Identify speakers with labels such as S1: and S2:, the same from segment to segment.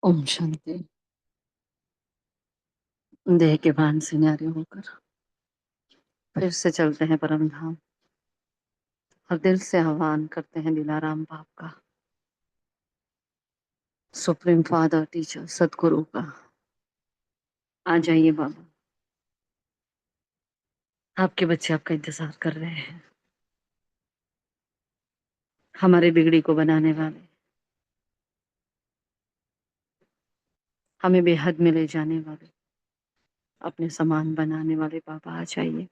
S1: ओम शांति। देह के भान से न्यारे होकर फिर से चलते हैं परम धाम और दिल से आह्वान करते हैं दिलाराम बाप का, सुप्रीम फादर टीचर सदगुरु का। आ जाइए बाबा, आपके बच्चे आपका इंतजार कर रहे हैं। हमारे बिगड़ी को बनाने वाले, हमें बेहद में ले जाने वाले, अपने समान बनाने वाले बाबा आ जाइए।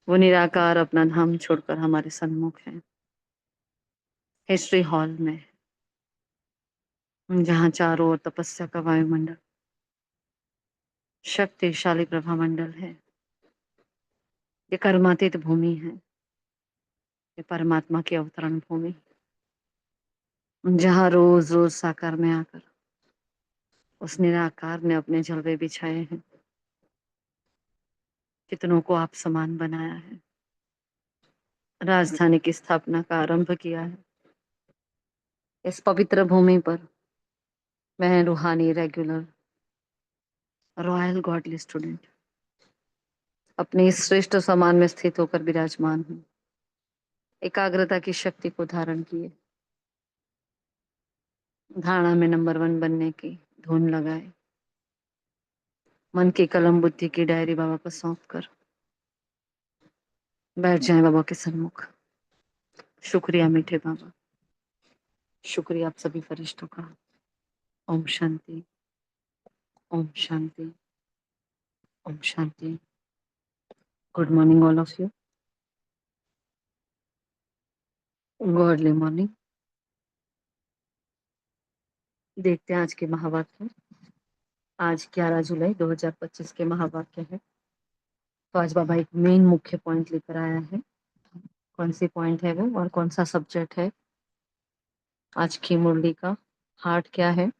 S1: वो निराकार अपना धाम छोड़कर हमारे सन्मुख है, हिस्ट्री हॉल में, जहाँ चारों ओर तपस्या का वायुमंडल, शक्तिशाली प्रभा मंडल है। ये कर्मातीत भूमि है, ये परमात्मा की अवतरण भूमि, जहाँ रोज रोज साकार में आकर उस निराकार ने अपने जलवे बिछाए हैं, कितनों को आप समान बनाया है, राजधानी की स्थापना का आरंभ किया है। इस पवित्र भूमि पर मैं रूहानी रेगुलर रॉयल गॉडली स्टूडेंट अपने इस श्रेष्ठ समान में स्थित होकर विराजमान हूँ। एकाग्रता की शक्ति को धारण किए, धारणा में नंबर 1 बनने की धुन लगाए, मन की कलम बुद्धि की डायरी बाबा को सौंप कर बैठ जाए बाबा के सन्मुख। शुक्रिया मीठे बाबा, शुक्रिया आप सभी फरिश्तों का। ओम शांति, ओम शांति, ओम शांति। Good morning all of you, godly morning. देखते हैं आज के महावाक्य। आज 11 जुलाई 2025 के महावाक्य है। तो आज बाबा एक मेन मुख्य पॉइंट लेकर आया है। कौन सी पॉइंट है वो और कौन सा सब्जेक्ट है? आज की मुरली का हार्ट क्या है?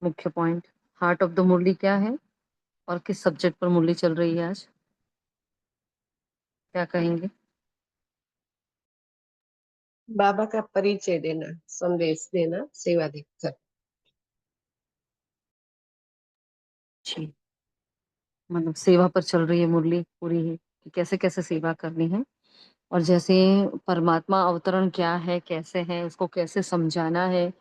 S1: मुख्य पॉइंट हार्ट ऑफ द मुरली क्या है और किस सब्जेक्ट पर मुरली चल रही है आज? क्या कहेंगे?
S2: बाबा का परिचय देना, संदेश देना, सेवा देकर।
S1: जी, मतलब सेवा पर चल रही है मुरली पूरी ही, कि कैसे कैसे सेवा करनी है और जैसे परमात्मा अवतरण क्या है, कैसे है, उसको कैसे समझाना है,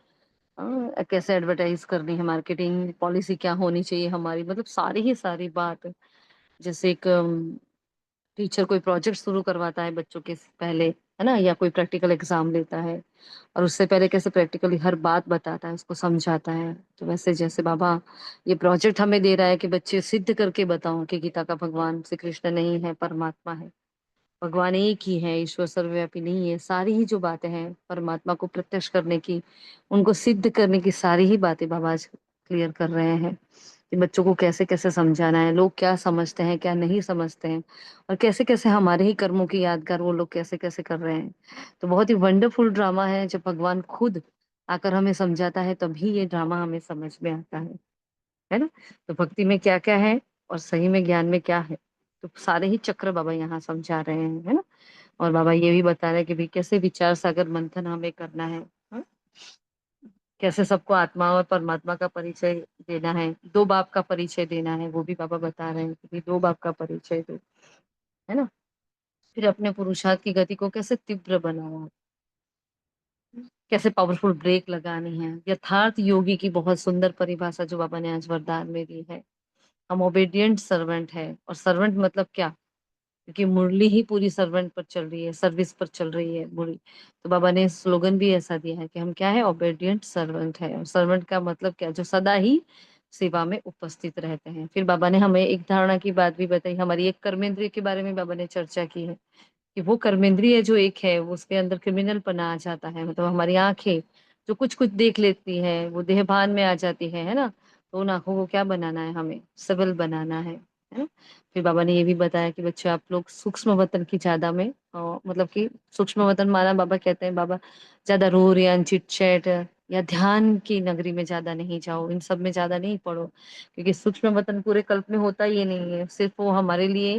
S1: कैसे एडवर्टाइज करनी है, मार्केटिंग पॉलिसी क्या होनी चाहिए हमारी, मतलब सारी ही सारी बात। जैसे एक टीचर कोई प्रोजेक्ट शुरू करवाता है बच्चों के पहले, है ना, या कोई प्रैक्टिकल एग्जाम लेता है और उससे पहले कैसे प्रैक्टिकली हर बात बताता है, उसको समझाता है। तो वैसे जैसे बाबा ये प्रोजेक्ट हमें दे रहा है कि बच्चे सिद्ध करके बताओ कि गीता का भगवान श्री कृष्ण नहीं है, परमात्मा है, भगवान एक ही है, ईश्वर सर्वव्यापी नहीं है। सारी ही जो बातें हैं परमात्मा को प्रत्यक्ष करने की, उनको सिद्ध करने की सारी ही बातें बाबा आज क्लियर कर रहे हैं कि बच्चों को कैसे कैसे समझाना है, लोग क्या समझते हैं क्या नहीं समझते हैं, और कैसे कैसे हमारे ही कर्मों की यादगार वो लोग कैसे कैसे कर रहे हैं। तो बहुत ही वंडरफुल ड्रामा है, जब भगवान खुद आकर हमें समझाता है तभी ये ड्रामा हमें समझ में आता है ना। तो भक्ति में क्या क्या है और सही में ज्ञान में क्या है, तो सारे ही चक्र बाबा यहाँ समझा रहे हैं, है ना। और बाबा ये भी बता रहे हैं कि भाई कैसे विचार सागर मंथन हमें करना है, हाँ? कैसे सबको आत्मा और परमात्मा का परिचय देना है, दो बाप का परिचय देना है, वो भी बाबा बता रहे हैं कि भाई दो बाप का परिचय दो, है ना। फिर अपने पुरुषार्थ की गति को कैसे तीव्र बनाना, कैसे पावरफुल ब्रेक लगानी है। यथार्थ योगी की बहुत सुंदर परिभाषा जो बाबा ने आज वरदान में दी है। हम ओबेडिएंट सर्वेंट है, और सर्वेंट मतलब क्या, क्योंकि मुरली ही पूरी सर्वेंट पर चल रही है, सर्विस पर चल रही है मुरली। तो बाबा ने स्लोगन भी ऐसा दिया है कि हम क्या है, ओबेडिएंट सर्वेंट है। और सर्वेंट का मतलब क्या, जो सदा ही सेवा में उपस्थित रहते हैं। फिर बाबा ने हमें एक धारणा की बात भी बताई, हमारी एक कर्मेंद्रिय के बारे में बाबा ने चर्चा की है कि वो कर्मेंद्रिय जो एक है वो उसके अंदर क्रिमिनल पना आ जाता है, मतलब हमारी आंखें जो कुछ कुछ देख लेती है वो देहभान में आ जाती है ना। तो उन आंखों को क्या बनाना है, हमें सबल बनाना है ना। फिर बाबा ने ये भी बताया कि बच्चे आप लोग सूक्ष्म वतन की ज्यादा में, मतलब कि सूक्ष्म वतन माना बाबा कहते हैं, बाबा ज्यादा रोर या चिट चैट या ध्यान की नगरी में ज्यादा नहीं जाओ, इन सब में ज्यादा नहीं पढ़ो, क्योंकि सूक्ष्म वतन पूरे कल्प में होता ही नहीं है, सिर्फ वो हमारे लिए,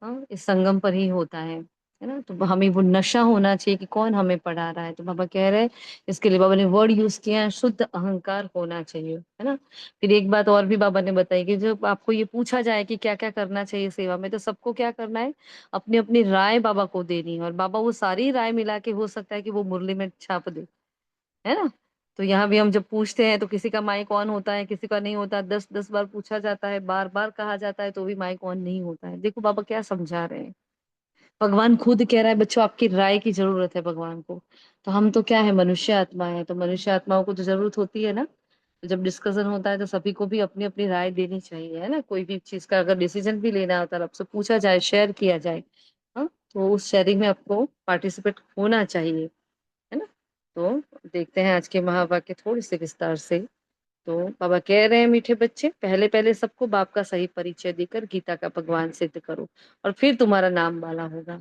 S1: हाँ, इस संगम पर ही होता है। है ना? तो हमें वो नशा होना चाहिए कि कौन हमें पढ़ा रहा है। तो बाबा कह रहे हैं, इसके लिए बाबा ने वर्ड यूज किया है, शुद्ध अहंकार होना चाहिए, है ना? फिर एक बात और भी बाबा ने बताई कि जब आपको ये पूछा जाए कि क्या क्या करना चाहिए सेवा में, तो सबको क्या करना है, अपनी अपनी राय बाबा को देनी है, और बाबा वो सारी राय मिला के हो सकता है कि वो मुरली में छाप दे, है ना? तो यहाँ भी हम जब पूछते हैं तो किसी का माइक ऑन होता है, किसी का नहीं होता, 10-10 बार पूछा जाता है, बार बार कहा जाता है, तो भी माइक ऑन नहीं होता है। देखो बाबा क्या समझा रहे हैं। भगवान खुद कह रहा है, बच्चों आपकी राय की जरूरत है भगवान को। तो हम तो क्या है, मनुष्य आत्मा है, तो मनुष्य आत्माओं को तो जरूरत होती है ना। तो जब डिस्कशन होता है तो सभी को भी अपनी अपनी राय देनी चाहिए, है ना? कोई भी चीज का अगर डिसीजन भी लेना होता है, आपसे पूछा जाए, शेयर किया जाए, हाँ, तो उस शेयरिंग में आपको पार्टिसिपेट होना चाहिए, है ना? तो देखते हैं आज के महावाक्य थोड़ी से विस्तार से। तो बाबा कह रहे हैं, मीठे बच्चे, पहले पहले सबको बाप का सही परिचय देकर गीता का भगवान सिद्ध करो, और फिर तुम्हारा नाम बाला होगा।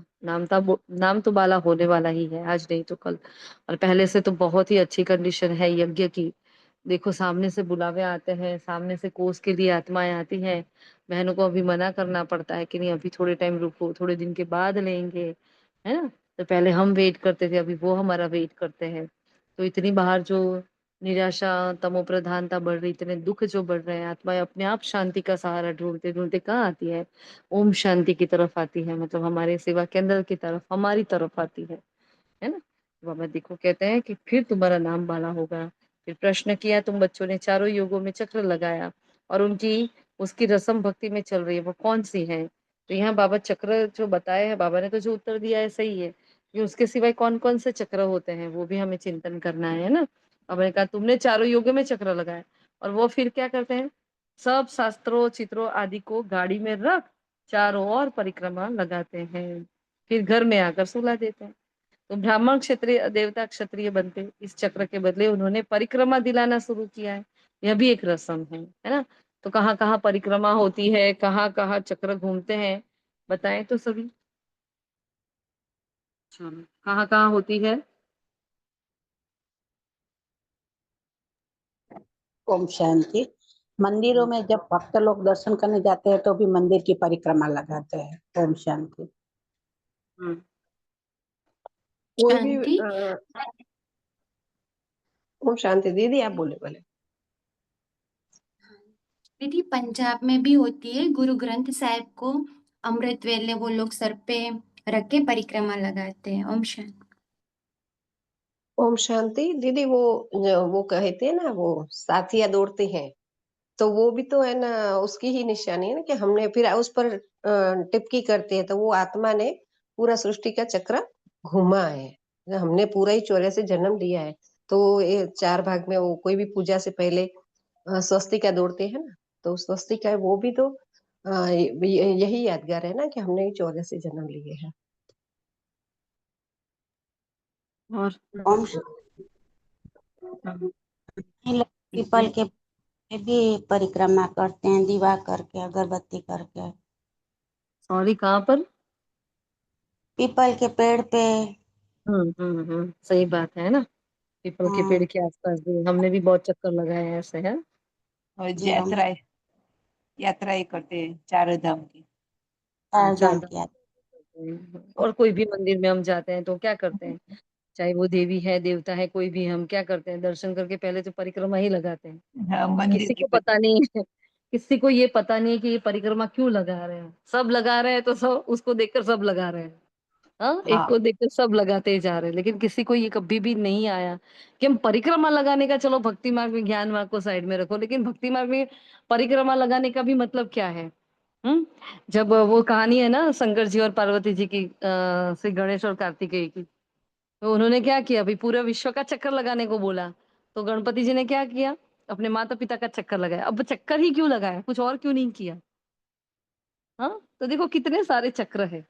S1: नाम तो बाला होने वाला ही है, आज नहीं तो कल। और पहले से तो बहुत ही अच्छी कंडीशन है यज्ञ की। देखो सामने से बुलावे आते हैं, सामने से कोस के लिए आत्माएं आती हैं। बहनों को अभी मना करना पड़ता है कि नहीं अभी थोड़े टाइम रुको, थोड़े दिन के बाद लेंगे, है ना? तो पहले हम वेट करते थे, अभी वो हमारा वेट करते हैं। तो इतनी बाहर जो निराशा, तमो प्रधानता बढ़ रही, इतने दुख जो बढ़ रहे हैं, आत्माएं अपने आप शांति का सहारा ढूंढते ढूंढते कहाँ आती है, ओम शांति की तरफ आती है, मतलब हमारे सेवा केंद्र की तरफ, हमारी तरफ आती है ना? बाबा देखो कहते हैं कि फिर तुम्हारा नाम बाला होगा। फिर प्रश्न किया, तुम बच्चों ने चारों युगों में चक्र लगाया, और उनकी उसकी रसम भक्ति में चल रही है, वो कौन सी है? तो यहाँ बाबा चक्र जो बताए हैं, बाबा ने तो जो उत्तर दिया है सही है, कि उसके सिवाय कौन कौन से चक्र होते हैं वो भी हमें चिंतन करना है ना? बाबा ने कहा तुमने चारों युगों में चक्र लगाया, और वो फिर क्या करते हैं, सब शास्त्रों चित्रों आदि को गाड़ी में रख चारों ओर परिक्रमा लगाते हैं, फिर घर में आकर सुला देते हैं। तो ब्राह्मण क्षत्रिय देवता क्षत्रिय बनते, इस चक्र के बदले उन्होंने परिक्रमा दिलाना शुरू किया है। यह भी एक रस्म है ना? तो कहाँ कहाँ परिक्रमा होती है, कहाँ कहाँ चक्र घूमते हैं, बताएं तो सभी। चलो कहाँ कहाँ होती है?
S3: ओम शांति। मंदिरों
S1: हम्म।
S3: में जब भक्त लोग दर्शन करने जाते हैं तो भी मंदिर की परिक्रमा लगाते हैं। ओम शांति।
S1: हम्म।
S2: कोई भी
S4: शांति।
S2: ओम शांति दीदी, आप बोले बोले।
S4: दीदी पंजाब में भी होती है, गुरु ग्रंथ साहिब को अमृत वेले वो लोग सर पे रख के परिक्रमा लगाते हैं। ओम शांति।
S2: ओम शांति दीदी, वो कहते हैं ना, वो साथिया दौड़ते हैं, तो वो भी तो है ना, उसकी ही निशानी है ना, कि हमने फिर उस पर टिप्पणी करते हैं, तो वो आत्मा ने पूरा सृष्टि का चक्र घुमा है। हमने पूरा ही 84 जन्म लिया है, तो ये 4 भाग में वो कोई भी पूजा से पहले स्वस्तिका दौड़ते हैं ना, तो स्वस्तिका वो भी तो यही यादगार है ना, कि हमने 84 जन्म लिए हैं।
S1: और
S3: ओम पीपल के भी परिक्रमा करते हैं, दीवा करके, अगरबत्ती करके।
S1: सॉरी कहाँ पर?
S3: पीपल के पेड़ पे।
S1: सही बात है ना? पीपल के पेड़
S3: हाँ
S1: के आसपास भी हमने भी बहुत चक्कर लगाए हैं ऐसे, है।
S5: और
S3: जी। हम
S5: यात्राएं करते हैं चारों धाम की।
S1: हाँ,
S3: चार
S1: चार
S3: धाम
S1: धाम
S3: किया।
S1: करते हैं। और कोई भी मंदिर में हम जाते हैं तो क्या करते हैं, चाहे वो देवी है देवता है कोई भी, हम क्या करते हैं, दर्शन करके पहले तो परिक्रमा ही लगाते हैं।
S5: हाँ,
S1: और
S5: मंदिर
S1: किसी
S5: की
S1: को पता नहीं है, किसी को ये पता नहीं है कि ये परिक्रमा क्यों लगा रहे हैं, सब लगा रहे हैं तो सब उसको देखकर सब लगा रहे हैं। हाँ, एक
S5: हाँ
S1: को देखकर सब लगाते ही जा रहे हैं, लेकिन किसी को ये कभी भी नहीं आया कि हम परिक्रमा लगाने का, चलो भक्ति मार्ग में ज्ञान मार्ग को साइड में रखो, लेकिन भक्ति मार्ग में परिक्रमा लगाने का भी मतलब क्या है? हम्म। जब वो कहानी है ना शंकर जी और पार्वती जी की, श्री गणेश और कार्तिकेय की, तो उन्होंने क्या किया भाई, पूरे विश्व का चक्कर लगाने को बोला। तो गणपति जी ने क्या किया, अपने माता पिता का चक्कर लगाया। अब चक्कर ही क्यों लगाया, कुछ और क्यों नहीं किया? हाँ, तो देखो कितने सारे चक्र है।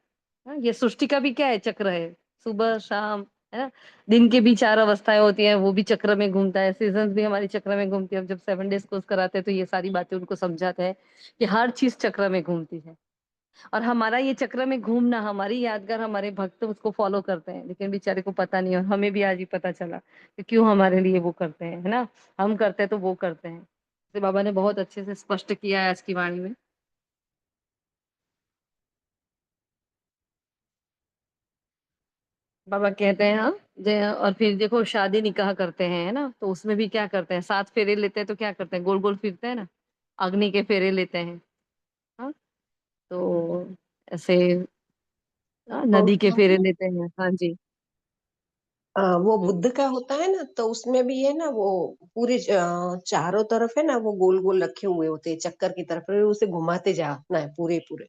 S1: हाँ, ये सृष्टि का भी क्या है, चक्र है, सुबह शाम, है ना? दिन के भी 4 अवस्थाएं होती हैं, वो भी चक्र में घूमता है, सीजन भी हमारी चक्र में घूमती है। अब जब 7 डेज कोर्स कराते हैं तो ये सारी बातें उनको समझाते हैं कि हर चीज चक्र में घूमती है। और हमारा ये चक्र में घूमना, हमारी यादगार, हमारे भक्त उसको फॉलो करते हैं, लेकिन बेचारे को पता नहीं, और हमें भी आज ही पता चला कि क्यों हमारे लिए वो करते हैं, है ना? हम करते हैं तो वो करते हैं। तो बाबा ने बहुत अच्छे से स्पष्ट किया है आज की वाणी में। बाबा कहते हैं हाँ और फिर देखो शादी निकाह करते हैं है ना, तो उसमें भी क्या करते हैं, 7 फेरे लेते हैं तो क्या करते हैं, गोल गोल फिरते हैं ना, अग्नि के फेरे लेते हैं। हाँ, तो ऐसे
S2: ओम
S1: नदी के फेरे
S2: शांति।
S1: लेते हैं। हाँ जी।
S2: वो
S1: हम्म।
S2: बुद्ध का होता है ना, तो उसमें भी है ना वो पूरे चारों तरफ है ना वो गोल गोल रखे हुए होते हैं चक्कर की तरफ, फिर उसे घुमाते जाना है पूरे पूरे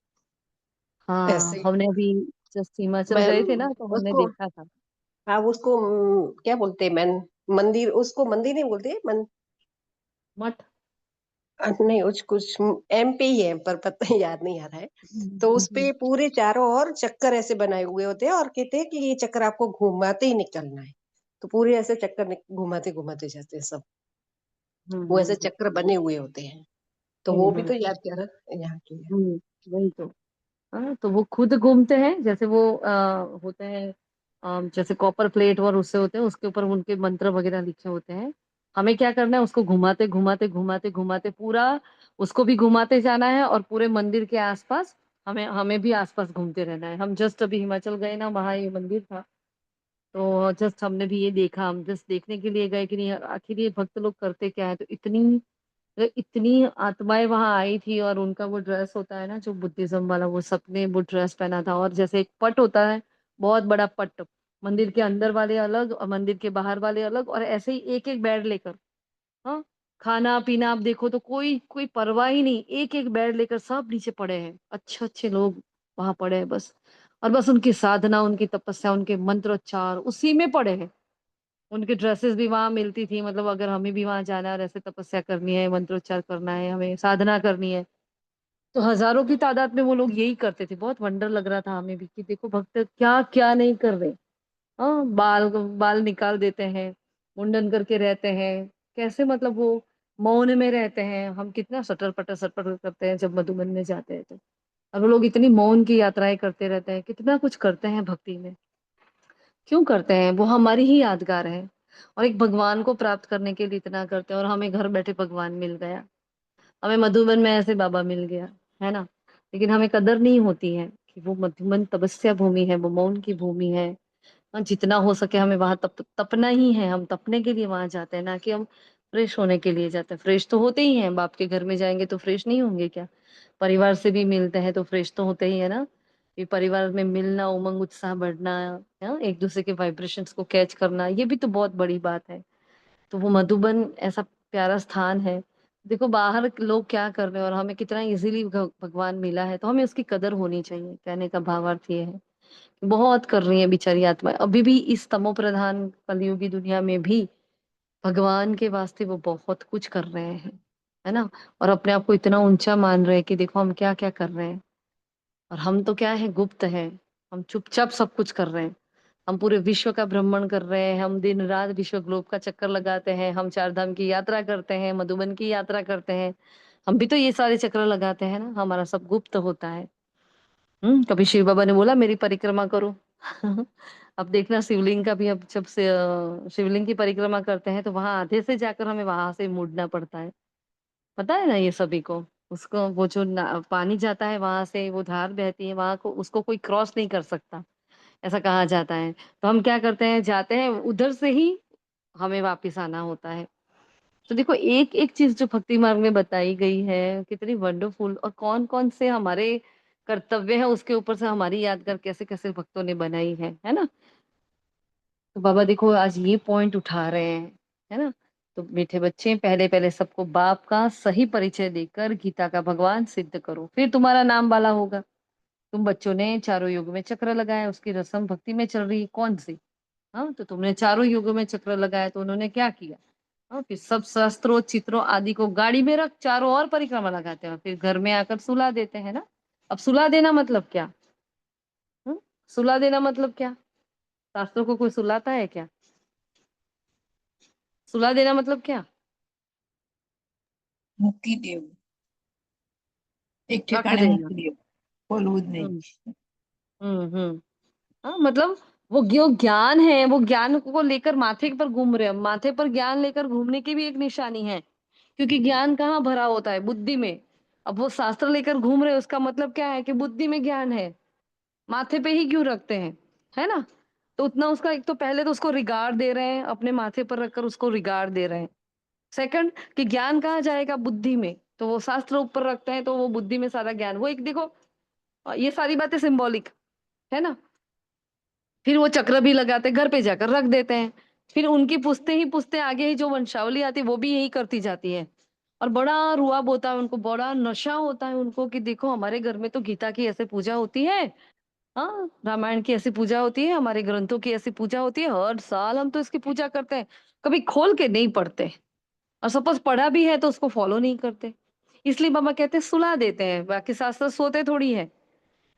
S1: हाँ,
S2: ऐसे।
S1: हमने अभी जस्ट हिमाचल
S2: मैं
S1: गए थे ना, तो हमने
S2: उसको,
S1: देखा था।
S2: हाँ उसको क्या बोलते हैं, मैं मंदिर, उसको मंदिर नहीं बोलते,
S1: मठ।
S2: नहीं कुछ कुछ एमपी ही है पर पता याद नहीं आ रहा है। तो उस
S1: हम्म।
S2: पे पूरे चारों ओर चक्कर ऐसे बनाए हुए होते हैं और कहते हैं कि ये चक्कर आपको घुमाते ही निकलना है। तो पूरे ऐसे चक्कर घुमाते घुमाते जाते हैं सब। वो ऐसे
S1: हम्म।
S2: चक्र बने हुए होते हैं। तो वो भी
S1: हम्म।
S2: तो याद कर यहाँ की है।
S1: वही तो। हाँ, तो वो खुद घूमते हैं, जैसे वो होते हैं जैसे कॉपर प्लेट और उससे होते हैं, उसके ऊपर उनके मंत्र वगैरह लिखे होते हैं। हमें क्या करना है, उसको घुमाते घुमाते घुमाते घुमाते पूरा उसको भी घुमाते जाना है, और पूरे मंदिर के आसपास हमें हमें भी आसपास घूमते रहना है। हम जस्ट अभी हिमाचल गए ना, वहाँ ये मंदिर था, तो जस्ट हमने भी ये देखा, हम जस्ट देखने के लिए गए कि नहीं आखिर ये भक्त लोग करते क्या है। तो इतनी आत्माएं वहां आई थी, और उनका वो ड्रेस होता है ना जो बुद्धिज्म वाला, वो सबने वो ड्रेस पहना था, और जैसे एक पट होता है, बहुत बड़ा पट, मंदिर के अंदर वाले अलग और मंदिर के बाहर वाले अलग, और ऐसे ही एक एक बेड लेकर। हाँ, खाना पीना आप देखो तो कोई कोई परवाह ही नहीं, एक एक बेड लेकर सब नीचे पड़े हैं, अच्छे अच्छे लोग वहां पड़े हैं बस। और बस उनकी साधना, उनकी तपस्या, उनके मंत्रोच्चार उसी में पड़े हैं। उनकी ड्रेसेस भी वहां मिलती थी, मतलब अगर हमें भी वहां जाना है और ऐसे तपस्या करनी है, मंत्रोच्चार करना है, हमें साधना करनी है, तो हजारों की तादाद में वो लोग यही करते थे। बहुत वंडर लग रहा था हमें भी कि देखो भक्त क्या क्या नहीं कर रहे। हाँ, बाल बाल निकाल देते हैं, मुंडन करके रहते हैं, कैसे मतलब वो मौन में रहते हैं। हम कितना सटर पटर करते हैं जब मधुबन में जाते हैं तो, और वो लोग इतनी मौन की यात्राएं करते रहते हैं, कितना कुछ करते हैं भक्ति में। क्यों करते हैं, वो हमारी ही यादगार है। और एक भगवान को प्राप्त करने के लिए इतना करते हैं, और हमें घर बैठे भगवान मिल गया, हमें मधुबन में ऐसे बाबा मिल गया, है ना। लेकिन हमें कदर नहीं होती है कि वो मधुबन तपस्या भूमि है, वो मौन की भूमि है। हाँ, जितना हो सके हमें वहां तपना ही है, हम तपने के लिए वहां जाते हैं, ना कि हम फ्रेश होने के लिए जाते हैं। फ्रेश तो होते ही हैं, बाप के घर में जाएंगे तो फ्रेश नहीं होंगे क्या। परिवार से भी मिलते हैं तो फ्रेश तो होते ही है ना। ये परिवार में मिलना, उमंग उत्साह बढ़ना, है, एक दूसरे के वाइब्रेशंस को कैच करना, ये भी तो बहुत बड़ी बात है। तो वो मधुबन ऐसा प्यारा स्थान है। देखो बाहर लोग क्या कर रहे हैं, और हमें कितना इजीली भगवान मिला है, तो हमें उसकी कदर होनी चाहिए, कहने का भावार्थ ये है। बहुत कर रही है बेचारी आत्मा अभी भी इस तमो प्रधान कलयुगी दुनिया में भी, भगवान के वास्ते वो बहुत कुछ कर रहे हैं, है ना। और अपने आप को इतना ऊंचा मान रहे हैं कि देखो हम क्या क्या कर रहे हैं। और हम तो क्या है, गुप्त है, हम चुपचाप सब कुछ कर रहे हैं। हम पूरे विश्व का भ्रमण कर रहे हैं, हम दिन रात विश्व ग्लोब का चक्कर लगाते हैं, हम चार धाम की यात्रा करते हैं, मधुबन की यात्रा करते हैं। हम भी तो ये सारे चक्र लगाते हैं ना, हमारा सब गुप्त होता है। कभी शिव बाबा ने बोला मेरी परिक्रमा करो। अब देखना शिवलिंग का भी, अब जब से शिवलिंग की परिक्रमा करते हैं तो वहां आधे से जाकर हमें वहां से मुड़ना पड़ता है। पता है ना ये सभी को। उसको वो जो पानी जाता है वहां से, वो धार बहती है वहां को, उसको कोई क्रॉस नहीं कर सकता, ऐसा कहा जाता है। तो हम क्या करते हैं, जाते हैं उधर से ही हमें वापिस आना होता है। तो देखो एक एक चीज जो भक्ति मार्ग में बताई गई है कितनी वंडरफुल, और कौन कौन से हमारे कर्तव्य है उसके ऊपर से हमारी यादगार कैसे कैसे भक्तों ने बनाई है ना। तो बाबा देखो आज ये पॉइंट उठा रहे हैं, है ना। तो मीठे बच्चे, पहले पहले सबको बाप का सही परिचय देकर गीता का भगवान सिद्ध करो, फिर तुम्हारा नाम वाला होगा। तुम बच्चों ने चारों युग में चक्र लगाया, उसकी रस्म भक्ति में चल रही है कौन सी। हाँ, तो तुमने चारों युगों में चक्र लगाया, तो उन्होंने क्या किया। हाँ, फिर सब शस्त्रों चित्रों आदि को गाड़ी में रख चारों ओर परिक्रमा लगाते हैं, फिर घर में आकर सुला देते हैं ना। अब सुला देना मतलब क्या। सुला देना मतलब क्या, शास्त्रों को कोई सुलाता है क्या। सुला देना मतलब क्या।
S5: મૂકી દેવું, એક
S1: रख
S5: ठिकाने
S1: देना।
S5: મૂકી દેવું, બોલવું જ નહીં।
S1: हम्म। हम्म। हाँ, मतलब वो जो ज्ञान है, वो ज्ञान को लेकर माथे पर घूम रहे हैं, माथे पर ज्ञान लेकर घूमने की भी एक निशानी है। क्योंकि ज्ञान कहाँ भरा होता है, बुद्धि में। अब वो शास्त्र लेकर घूम रहे हैं, उसका मतलब क्या है कि बुद्धि में ज्ञान है, माथे पे ही क्यों रखते हैं, है ना। तो उतना उसका, एक तो पहले तो उसको रिगार्ड दे रहे हैं, अपने माथे पर रखकर उसको रिगार्ड दे रहे हैं। सेकंड, कि ज्ञान कहाँ जाएगा, बुद्धि में, तो वो शास्त्र ऊपर रखते हैं, तो वो बुद्धि में सारा ज्ञान, वो एक देखो, ये सारी बातें सिंबॉलिक है ना। फिर वो चक्र भी लगाते, घर पे जाकर रख देते हैं। फिर उनकी पूछते ही पूछते आगे ही जो वंशावली आती है वो भी यही करती जाती है। और बड़ा रुआब होता है उनको, बड़ा नशा होता है उनको कि देखो हमारे घर में तो गीता की ऐसे पूजा होती है, हाँ रामायण की ऐसी पूजा होती है, हमारे ग्रंथों की ऐसी पूजा होती है, हर साल हम तो इसकी पूजा करते हैं, कभी खोल के नहीं पढ़ते, और सपोज पढ़ा भी है तो उसको फॉलो नहीं करते। इसलिए बाबा कहते हैं सुला देते हैं, बाकी शास्त्र सोते थोड़ी है।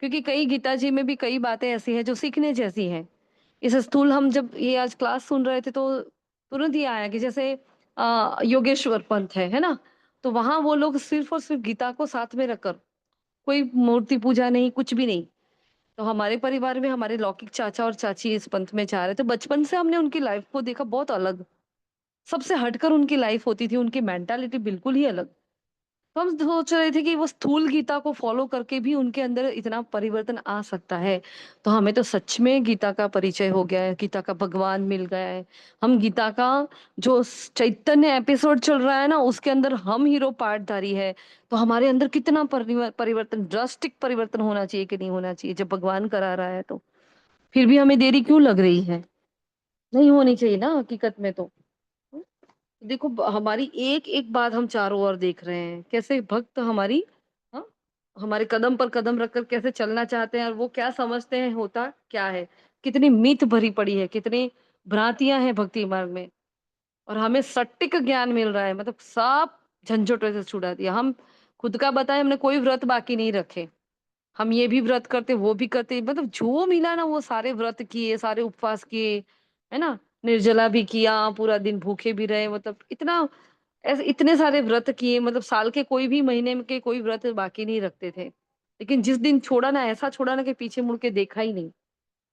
S1: क्योंकि कई गीता जी में भी कई बातें ऐसी हैं जो सीखने जैसी हैं। इस स्थूल, हम जब ये आज क्लास सुन रहे थे तो तुरंत ही आया कि जैसे योगेश्वर पंथ है ना, तो वहां वो लोग सिर्फ और सिर्फ गीता को साथ में रखकर, कोई मूर्ति पूजा नहीं, कुछ भी नहीं। तो हमारे परिवार में हमारे लौकिक चाचा और चाची इस पंथ में जा रहे थे, बचपन से हमने उनकी लाइफ को देखा, बहुत अलग, सबसे हटकर उनकी लाइफ होती थी, उनकी मेंटालिटी बिल्कुल ही अलग। तो हम सोच रहे थे कि वो स्थूल गीता को फॉलो करके भी उनके अंदर इतना परिवर्तन आ सकता है। तो हमें तो सच में गीता का परिचय हो गया है, गीता का भगवान मिल गया है। हम गीता का जो चैतन्य एपिसोड चल रहा है ना, उसके अंदर हम हीरो पार्टधारी है। तो हमारे अंदर कितना परिवर्तन, ड्रास्टिक परिवर्तन होना चाहिए कि नहीं होना चाहिए, जब भगवान करा रहा है तो। फिर भी हमें देरी क्यों लग रही है, नहीं होनी चाहिए ना हकीकत में तो। देखो हमारी एक एक बात हम चारों ओर देख रहे हैं, कैसे भक्त हमारी, हाँ, हमारे कदम पर कदम रखकर कैसे चलना चाहते हैं, और वो क्या समझते हैं होता क्या है, कितनी मीथ भरी पड़ी है, कितनी भ्रांतियां हैं भक्ति मार्ग में। और हमें सटीक ज्ञान मिल रहा है, मतलब सब झंझटों से छुड़ा दिया। हम खुद का बताएं, हमने कोई व्रत बाकी नहीं रखे। हम ये भी व्रत करते, वो भी करते, मतलब जो मिला ना वो सारे व्रत किए, सारे उपवास किए, है ना, निर्जला भी किया, पूरा दिन भूखे भी रहे, मतलब इतना, ऐसे इतने सारे व्रत किए, मतलब साल के कोई भी महीने में के कोई व्रत बाकी नहीं रखते थे। लेकिन जिस दिन छोड़ा ना, ऐसा छोड़ा ना कि पीछे मुड़ के देखा ही नहीं।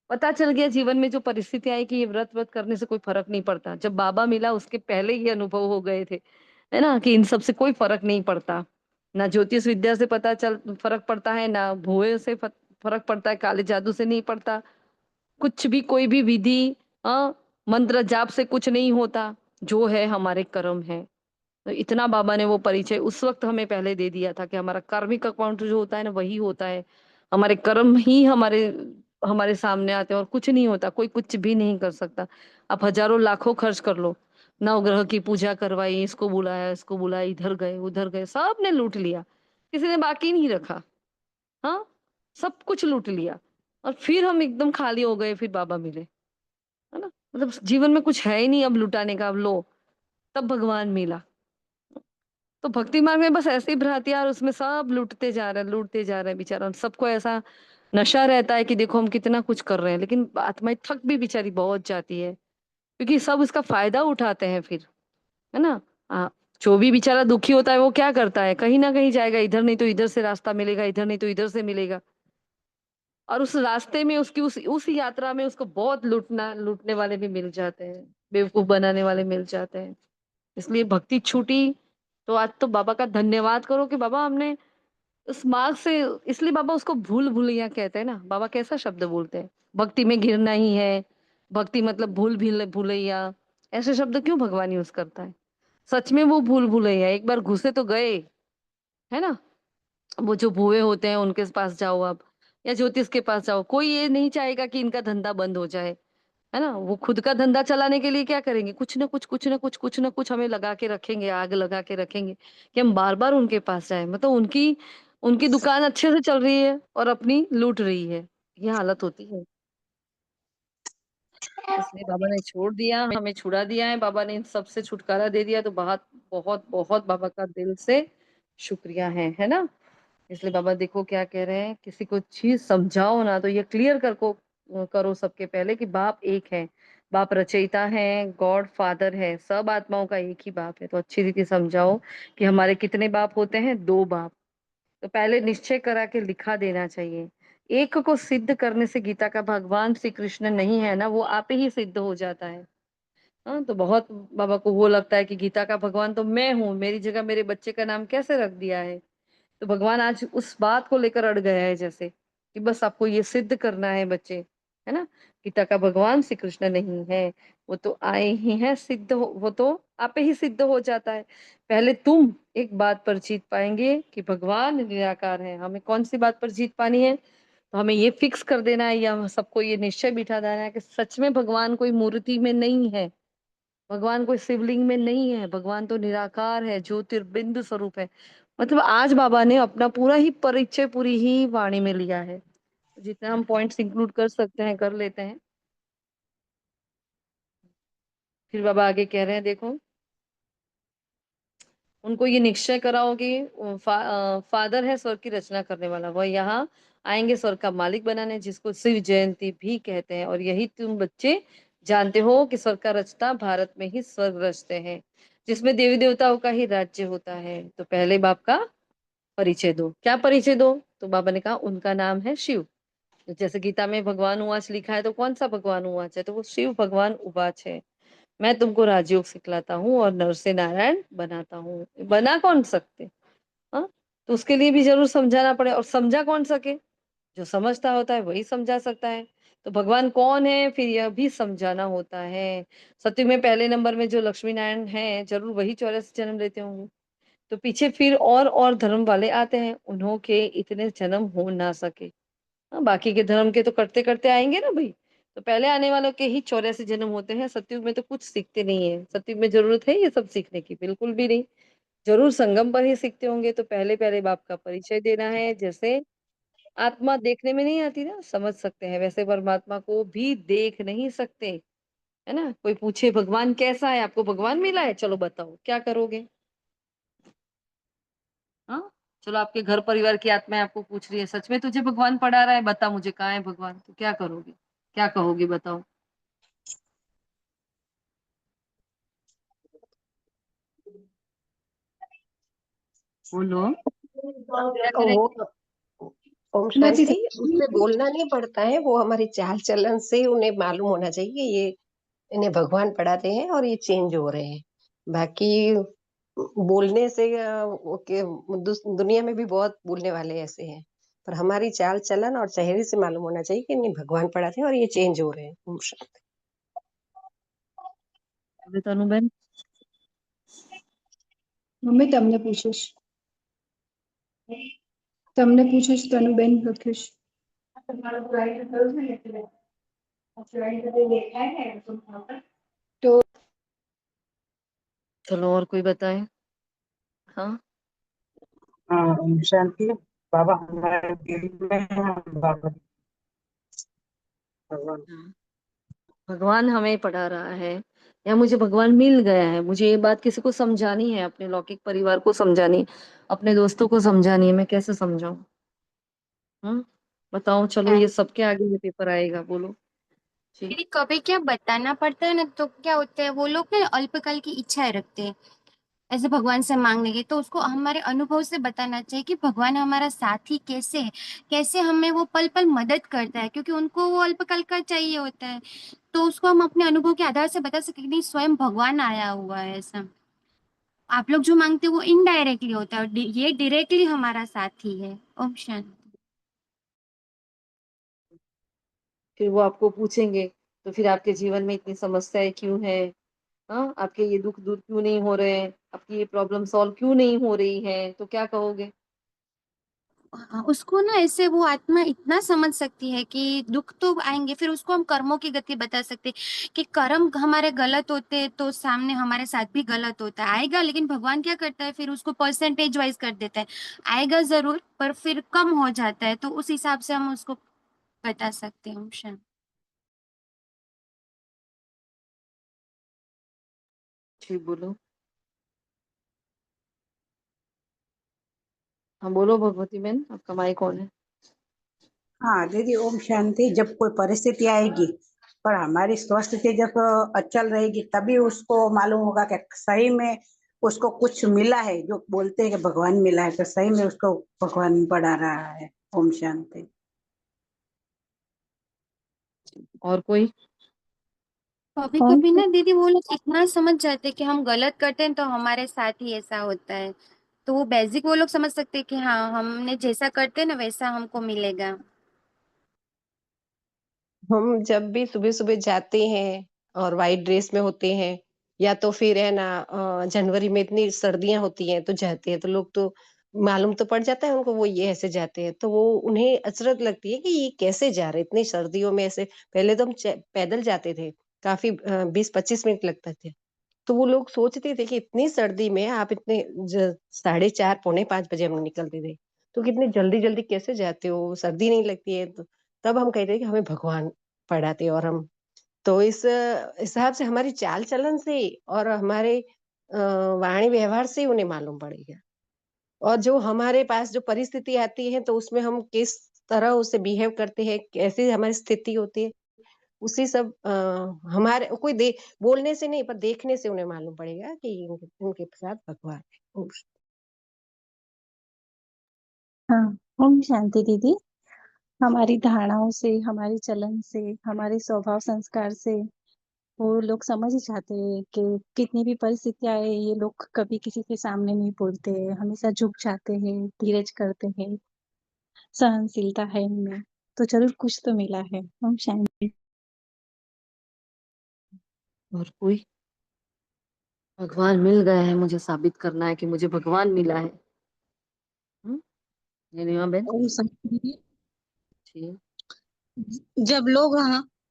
S1: पता चल गया जीवन में जो परिस्थिति आई कि ये व्रत व्रत करने से कोई फर्क नहीं पड़ता। जब बाबा मिला उसके पहले ये अनुभव हो गए थे, है ना, कि इन सब से कोई फर्क नहीं पड़ता। ना ज्योतिष विद्या से पता चल फर्क पड़ता है, ना भुए से फर्क पड़ता है, काले जादू से नहीं पड़ता, कुछ भी, कोई भी विधि, मंत्र जाप से कुछ नहीं होता। जो है हमारे कर्म है। तो इतना बाबा ने वो परिचय उस वक्त हमें पहले दे दिया था कि हमारा कार्मिक अकाउंट जो होता है ना, वही होता है। हमारे कर्म ही हमारे हमारे सामने आते हैं, और कुछ नहीं होता, कोई कुछ भी नहीं कर सकता। आप हजारों लाखों खर्च कर लो, नवग्रह की पूजा करवाई, इसको बुलाया, इसको बुलाया, इधर गए उधर गए, सब ने लूट लिया, किसी ने बाकी नहीं रखा। हाँ, सब कुछ लूट लिया। और फिर हम एकदम खाली हो गए, फिर बाबा मिले, है ना, मतलब जीवन में कुछ है ही नहीं अब लुटाने का, अब लो, तब भगवान मिला। तो भक्ति मार्ग में बस ऐसे ही भ्रांतियां, और उसमें सब लूटते जा रहे हैं, लूटते जा रहे हैं बेचारा, और सबको ऐसा नशा रहता है कि देखो हम कितना कुछ कर रहे हैं, लेकिन आत्माएं थक भी बेचारी बहुत जाती है, क्योंकि सब उसका फायदा उठाते हैं फिर, है ना। जो भी बेचारा दुखी होता है वो क्या करता है, कहीं ना कहीं जाएगा, इधर नहीं तो इधर से रास्ता मिलेगा, इधर नहीं तो इधर से मिलेगा। और उस रास्ते में उसकी उस यात्रा में उसको बहुत लूटने वाले भी मिल जाते हैं, बेवकूफ बनाने वाले मिल जाते हैं। इसलिए भक्ति छूटी, तो आज तो बाबा का धन्यवाद करो कि बाबा हमने उस मार्ग से, इसलिए बाबा उसको भूल भुलैया कहते हैं ना। बाबा कैसा शब्द बोलते हैं, भक्ति में गिरना ही है, भक्ति मतलब भूल भी भुलैया, ऐसे शब्द क्यों भगवान यूज करता है। सच में वो भूल भुलैया, एक बार घुसे तो गए, है ना। वो जो भुए होते हैं उनके पास जाओ आप, या ज्योतिष के पास जाओ, कोई ये नहीं चाहेगा कि इनका धंधा बंद हो जाए, है ना। वो खुद का धंधा चलाने के लिए क्या करेंगे, कुछ ना कुछ कुछ ना कुछ कुछ ना कुछ हमें लगा के रखेंगे, आग लगा के रखेंगे, कि हम बार बार उनके पास जाए, मतलब उनकी उनकी दुकान अच्छे से चल रही है और अपनी लूट रही है, ये हालत होती है। इसलिए बाबा ने छोड़ दिया, हमें छुड़ा दिया है, बाबा ने इन सब से छुटकारा दे दिया, तो बहुत बहुत बहुत बाबा का दिल से शुक्रिया है ना। इसलिए बाबा देखो क्या कह रहे हैं, किसी को चीज समझाओ ना तो ये क्लियर करो सबके पहले कि बाप एक है, बाप रचयिता है, गॉड फादर है, सब आत्माओं का एक ही बाप है। तो अच्छी रीति समझाओ कि हमारे कितने बाप होते हैं, दो बाप। तो पहले निश्चय करा के लिखा देना चाहिए। एक को सिद्ध करने से गीता का भगवान श्री कृष्ण नहीं है ना, वो आप ही सिद्ध हो जाता है। हाँ, तो बहुत बाबा को वो लगता है कि गीता का भगवान तो मैं हूँ, मेरी जगह मेरे बच्चे का नाम कैसे रख दिया है। तो भगवान आज उस बात को लेकर अड़ गया है, जैसे कि बस आपको ये सिद्ध करना है बच्चे, है ना। गीता का भगवान श्री कृष्ण नहीं है, वो तो आए ही हैं सिद्ध वो तो आपे ही सिद्ध हो जाता है। पहले तुम एक बात पर जीत पाएंगे कि भगवान निराकार है। हमें कौन सी बात पर जीत पानी है? तो हमें ये फिक्स कर देना है या सबको ये निश्चय बिठा देना है कि सच में भगवान कोई मूर्ति में नहीं है, भगवान कोई शिवलिंग में नहीं है, भगवान तो निराकार है, ज्योतिर्बिंदु स्वरूप है। मतलब आज बाबा ने अपना पूरा ही परिचय पूरी ही वाणी में लिया है। जितना हम पॉइंट्स इंक्लूड कर सकते हैं कर लेते हैं। फिर बाबा आगे कह रहे हैं, देखो उनको ये निश्चय कराओ कि फादर है स्वर्ग की रचना करने वाला, वह यहाँ आएंगे स्वर्ग का मालिक बनाने, जिसको शिव जयंती भी कहते हैं। और यही तुम बच्चे जानते हो कि स्वर्ग का रचता भारत में ही स्वर्ग रचते हैं, जिसमें देवी देवताओं का ही राज्य होता है। तो पहले बाप का परिचय दो। क्या परिचय दो? तो बाबा ने कहा उनका नाम है शिव। जैसे गीता में भगवान उवाच लिखा है, तो कौन सा भगवान उवाच है? तो वो शिव भगवान उवाच है। मैं तुमको राजयोग सिखलाता हूँ और नर से नारायण बनाता हूँ। बना कौन सकते? हाँ, तो उसके लिए भी जरूर समझाना पड़े, और समझा कौन सके? जो समझता होता है वही समझा सकता है। तो भगवान कौन है फिर यह भी समझाना होता है। सत्य में पहले नंबर में जो लक्ष्मी नारायण है, जरूर वही 84 जन्म लेते होंगे। तो पीछे फिर और धर्म वाले आते हैं, उन्हों के इतने जन्म हो ना सके। हाँ, बाकी के धर्म के तो करते करते आएंगे ना भाई। तो पहले आने वालों के ही 84 जन्म होते हैं। सतयुग में तो कुछ सीखते नहीं है। सतयुग में जरूरत है ये सब सीखने की? बिल्कुल भी नहीं। जरूर संगम पर ही सीखते होंगे। तो पहले पहले बाप का परिचय देना है। जैसे आत्मा देखने में नहीं आती ना, समझ सकते हैं, वैसे परमात्मा को भी देख नहीं सकते, है ना। कोई पूछे भगवान कैसा है, आपको भगवान मिला है, चलो बताओ क्या करोगे? हाँ, चलो आपके घर परिवार की आत्मा आपको पूछ रही है, सच में तुझे भगवान पढ़ा रहा है, बता मुझे कहाँ है भगवान, तो क्या करोगे? क्या कहोगे बताओ? बोलो, क्या
S2: वो
S1: करेंगे?
S2: ओम
S6: मैं जी
S2: शांति, उससे बोलना नहीं पड़ता है, वो हमारी चाल चलन से उन्हें मालूम होना चाहिए ये इन्हें भगवान पढ़ाते हैं और ये चेंज हो रहे हैं। बाकी बोलने से दुनिया में भी बहुत बोलने वाले ऐसे हैं, पर हमारी चाल चलन और चेहरे से मालूम होना चाहिए कि इन्हें भगवान पढ़ाते हैं और ये चेंज हो रहे हैं। ओम शांति।
S1: बोले तनुबेन।
S6: મમ્મી તમને પૂછીશ તનુબેન લખીશ तो
S1: चलो और कोई बताए। हाँ,
S7: हाँ, शांति। बाबा हमारे दिल में है, बाबा भगवान।
S1: भगवान हमें पढ़ा रहा है या मुझे भगवान मिल गया है, मुझे ये बात किसी को समझानी है, अपने लौकिक परिवार को समझानी है, अपने दोस्तों को समझानी है, मैं कैसे समझाऊं? हम्म, बताओ। चलो ये सबके आगे ये पेपर आएगा, बोलो जी।
S4: दीदी कभी क्या बताना पड़ता है ना, तो क्या होता है वो लोग ना अल्पकाल की इच्छाएं रखते हैं ऐसे भगवान से मांगने की, तो उसको हमारे अनुभव से बताना चाहिए कि भगवान हमारा साथी कैसे है, कैसे हमें वो पल पल मदद करता है, क्योंकि उनको वो अल्पकाल का चाहिए होता है। तो उसको हम अपने अनुभव के आधार से बता सके कि नहीं स्वयं भगवान आया हुआ है ऐसा। आप लोग जो मांगते हो वो इनडायरेक्टली होता है और ये डायरेक्टली हमारा साथी है। ओम शांति।
S1: फिर वो आपको पूछेंगे, तो फिर आपके जीवन में इतनी समस्याएं क्यों है? हाँ, आपके ये दुख दूर क्यों नहीं हो रहे हैं? आपकी ये प्रॉब्लम सॉल्व क्यों नहीं हो रही है? तो क्या कहोगे?
S4: हाँ, उसको ना ऐसे वो आत्मा इतना समझ सकती है कि दुख तो आएंगे, फिर उसको हम कर्मों की गति बता सकते हैं कि कर्म हमारे गलत होते हैं तो सामने हमारे साथ भी गलत होता है, आएगा। लेकिन भगवान क्या करता है, फिर उसको परसेंटेज वाइज कर देता है, आएगा जरूर पर फिर कम हो जाता है, तो उस हिसाब से हम उसको बता सकते हैं। शांति।
S1: ठीक, बोलो। हाँ बोलो भगवती बहन, आपका माइक ऑन है।
S7: हाँ दीदी, ओम शांति। जब कोई परिस्थिति आएगी पर हमारी स्वस्थिति जब अचल रहेगी, तभी उसको मालूम होगा कि सही में उसको कुछ मिला है। जो बोलते हैं कि भगवान मिला है, तो सही में उसको भगवान पढ़ा रहा है। ओम शांति।
S1: और कोई?
S4: कभी कभी ना दीदी वो लोग इतना समझ जाते हैं कि हम गलत करते हैं तो हमारे साथ ही ऐसा होता है, तो वो बेसिक वो लोग समझ सकते हैं कि हाँ हमने जैसा करते हैं ना वैसा हमको मिलेगा।
S2: हम जब भी सुबह-सुबह जाते हैं और व्हाइट ड्रेस में होते हैं या तो फिर है ना जनवरी में इतनी सर्दियाँ होती हैं तो जाते हैं, तो लोग तो मालूम तो पड़ जाता है उनको वो ये ऐसे जाते हैं, तो वो उन्हें अचरज लगती है कि ये कैसे जा रहे हैं इतनी सर्दियों में ऐसे। पहले तो हम च पैदल जाते थे, काफ़ी 20-25 मिनट लगते थे। तो वो लोग सोचते थे कि इतनी सर्दी में आप इतने ज साढ़े 4 पौने 5 बजे हम निकलते थे। तो कितनी जल्दी-जल्दी कैसे जाते हो? सर्दी नहीं लगती है? तो तब हम कहते हैं कि हमें भगवान पढ़ाते हैं और हम तो इस हिसाब से हमारी चाल-चलन से और हमारे वाणी व्यवहार से ही उन्हें मालूम पड़ेगा। और जो हमारे पास जो परिस्थिति आती है तो उसमें हम किस तरह उससे बिहेव करते हैं, कैसी हमारी स्थिति होती है, उसी सब हमारे कोई बोलने से नहीं पर देखने से उन्हें मालूम पड़ेगा कि उनके उनके साथ भगवान है।
S8: हाँ, ओम शांति दीदी। हमारी धारणाओं से, हमारे चलन से, हमारे स्वभाव संस्कार से वो लोग समझ ही जाते हैं कि कितनी भी परिस्थितियां आए ये लोग कभी किसी के सामने नहीं बोलते, हमेशा झुक जाते हैं, धीरज करते हैं, सहनशीलता है इनमें। तो जरूर कुछ तो मिला है। ओम शांति।
S1: और कोई भगवान मिल गया है, मुझे साबित करना है कि मुझे भगवान मिला है। ये रीमा बहन
S7: ओम शांति दीदी।
S1: जी।
S7: जब लोग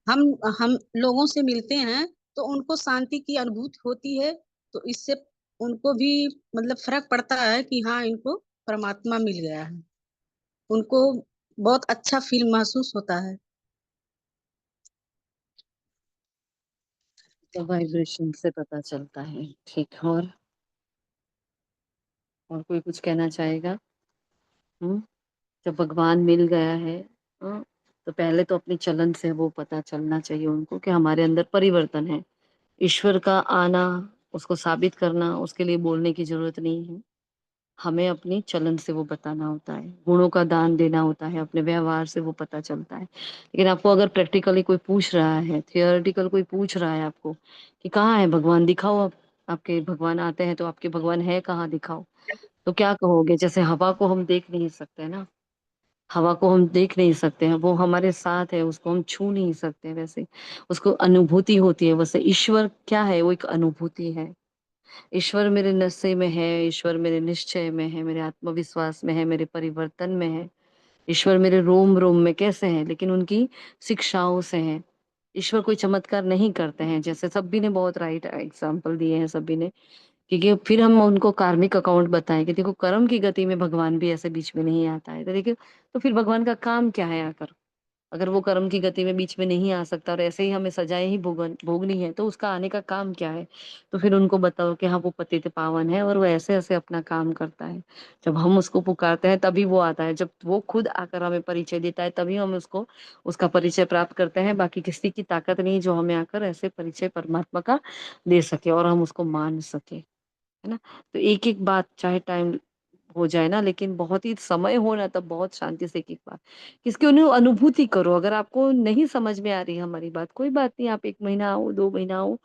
S7: हम लोगों से मिलते हैं तो उनको शांति की अनुभूति होती है, तो इससे उनको भी मतलब फर्क पड़ता है कि हाँ इनको परमात्मा मिल गया है, उनको बहुत अच्छा फील महसूस होता है।
S1: तो वाइब्रेशन से पता चलता है। ठीक। और कोई कुछ कहना चाहेगा? हम्म जब भगवान मिल गया है, हाँ, तो पहले तो अपनी चलन से वो पता चलना चाहिए उनको कि हमारे अंदर परिवर्तन है। ईश्वर का आना, उसको साबित करना, उसके लिए बोलने की जरूरत नहीं है। हमें अपनी चलन से वो बताना होता है, गुणों का दान देना होता है, अपने व्यवहार से वो पता चलता है। लेकिन आपको अगर प्रैक्टिकली कोई पूछ रहा है, थियोरेटिकल कोई पूछ रहा है आपको कि कहाँ है भगवान, दिखाओ। आप आपके भगवान आते हैं तो आपके भगवान है कहाँ, दिखाओ। तो क्या कहोगे? जैसे हवा को हम देख नहीं सकते ना, हवा को हम देख नहीं सकते हैं, वो हमारे साथ है, उसको हम छू नहीं सकते, वैसे उसको अनुभूति होती है। वैसे ईश्वर क्या है? वो एक अनुभूति है। ईश्वर मेरे नशे में है, ईश्वर मेरे निश्चय में है, मेरे आत्मविश्वास में है, मेरे परिवर्तन में है। ईश्वर मेरे रोम रोम में कैसे हैं? लेकिन उनकी शिक्षाओं से हैं। ईश्वर कोई चमत्कार नहीं करते हैं, जैसे सभी ने बहुत राइट एग्जाम्पल दिए हैं सभी ने। क्योंकि फिर हम उनको कार्मिक अकाउंट बताएं कि देखो कर्म की गति में भगवान भी ऐसे बीच में नहीं आता है, तो देखिए, तो फिर भगवान का काम क्या है आकर? अगर वो कर्म की गति में बीच में नहीं आ सकता और ऐसे ही हमें सजाएं ही भोगनी है, तो उसका आने का काम क्या है? तो फिर उनको बताओ कि हाँ वो पतित पावन है और वो ऐसे ऐसे अपना काम करता है। जब हम उसको पुकारते हैं तभी वो आता है, जब वो खुद आकर हमें परिचय देता है तभी हम उसको उसका परिचय प्राप्त करते हैं। बाकी किसी की ताकत नहीं जो हमें आकर ऐसे परिचय परमात्मा का दे सके और हम उसको मान सके, है ना? तो एक एक बात चाहे टाइम हो जाए ना, लेकिन बहुत ही समय हो ना, तब बहुत शांति से एक-एक बार किसकी अनुभूति करो। अगर आपको नहीं समझ में आ रही है हमारी बात, कोई बात नहीं, आप 1 महीना आओ, 2 महीना आओ,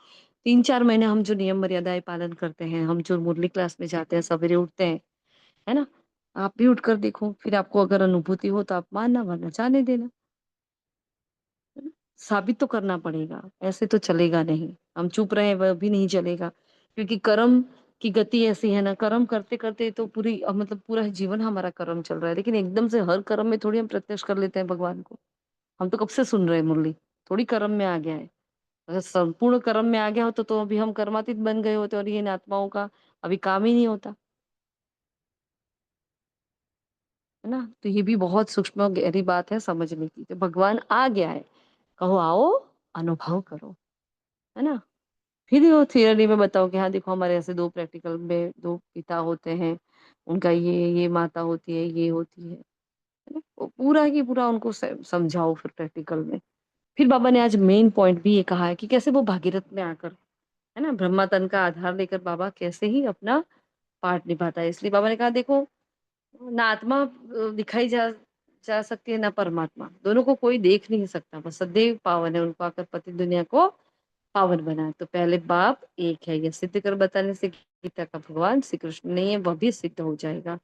S1: 3-4 महीने हम जो नियम मर्यादाएँ पालन करते हैं, हम जो मुरली क्लास में जाते हैं, सवेरे उठते हैं, है ना? आप भी उठकर देखो, फिर आपको अगर अनुभूति हो तो आप मानना, वरना जाने देना। है ना? साबित तो करना पड़ेगा, ऐसे तो चलेगा नहीं। हम चुप रहे वह भी नहीं चलेगा, क्योंकि कर्म की गति ऐसी है ना, कर्म करते-करते तो पूरी मतलब पूरा जीवन हमारा कर्म चल रहा है, लेकिन एकदम से हर कर्म में थोड़ी हम प्रत्यक्ष कर लेते हैं भगवान को। हम तो कब से सुन रहे हैं मुरली, थोड़ी कर्म में आ गया है। अगर संपूर्ण कर्म में आ गया होता तो अभी हम कर्मातीत बन गए होते और ये इन आत्माओं का अभी काम ही नहीं होता, है ना? तो ये भी बहुत सूक्ष्म और गहरी बात है समझने की। तो भगवान आ गया है, कहो आओ, अनुभव करो, है ना? फिर वो थियरी में बताओ कि हाँ देखो हमारे ऐसे 2 प्रैक्टिकल में 2 पिता होते हैं, उनका ये माता होती है, ये होती है ना? वो पूरा की पूरा उनको समझाओ फिर प्रैक्टिकल में। फिर बाबा ने आज मेन पॉइंट भी ये कहा है कि कैसे वो भागीरथ में आकर, है ना, ब्रह्मा तन का आधार लेकर बाबा कैसे ही अपना पार्ट निभाता है। इसलिए बाबा ने कहा देखो, ना आत्मा दिखाई जा सकती है, ना परमात्मा, दोनों को कोई देख नहीं सकता, बस सदैव पावन है, उनको आकर पति दुनिया को पावन बना है। तो पहले बाप एक है, ये सिद्ध कर बताने से गीता का भगवान श्री कृष्ण नहीं है, वह भी सिद्ध हो जाएगा।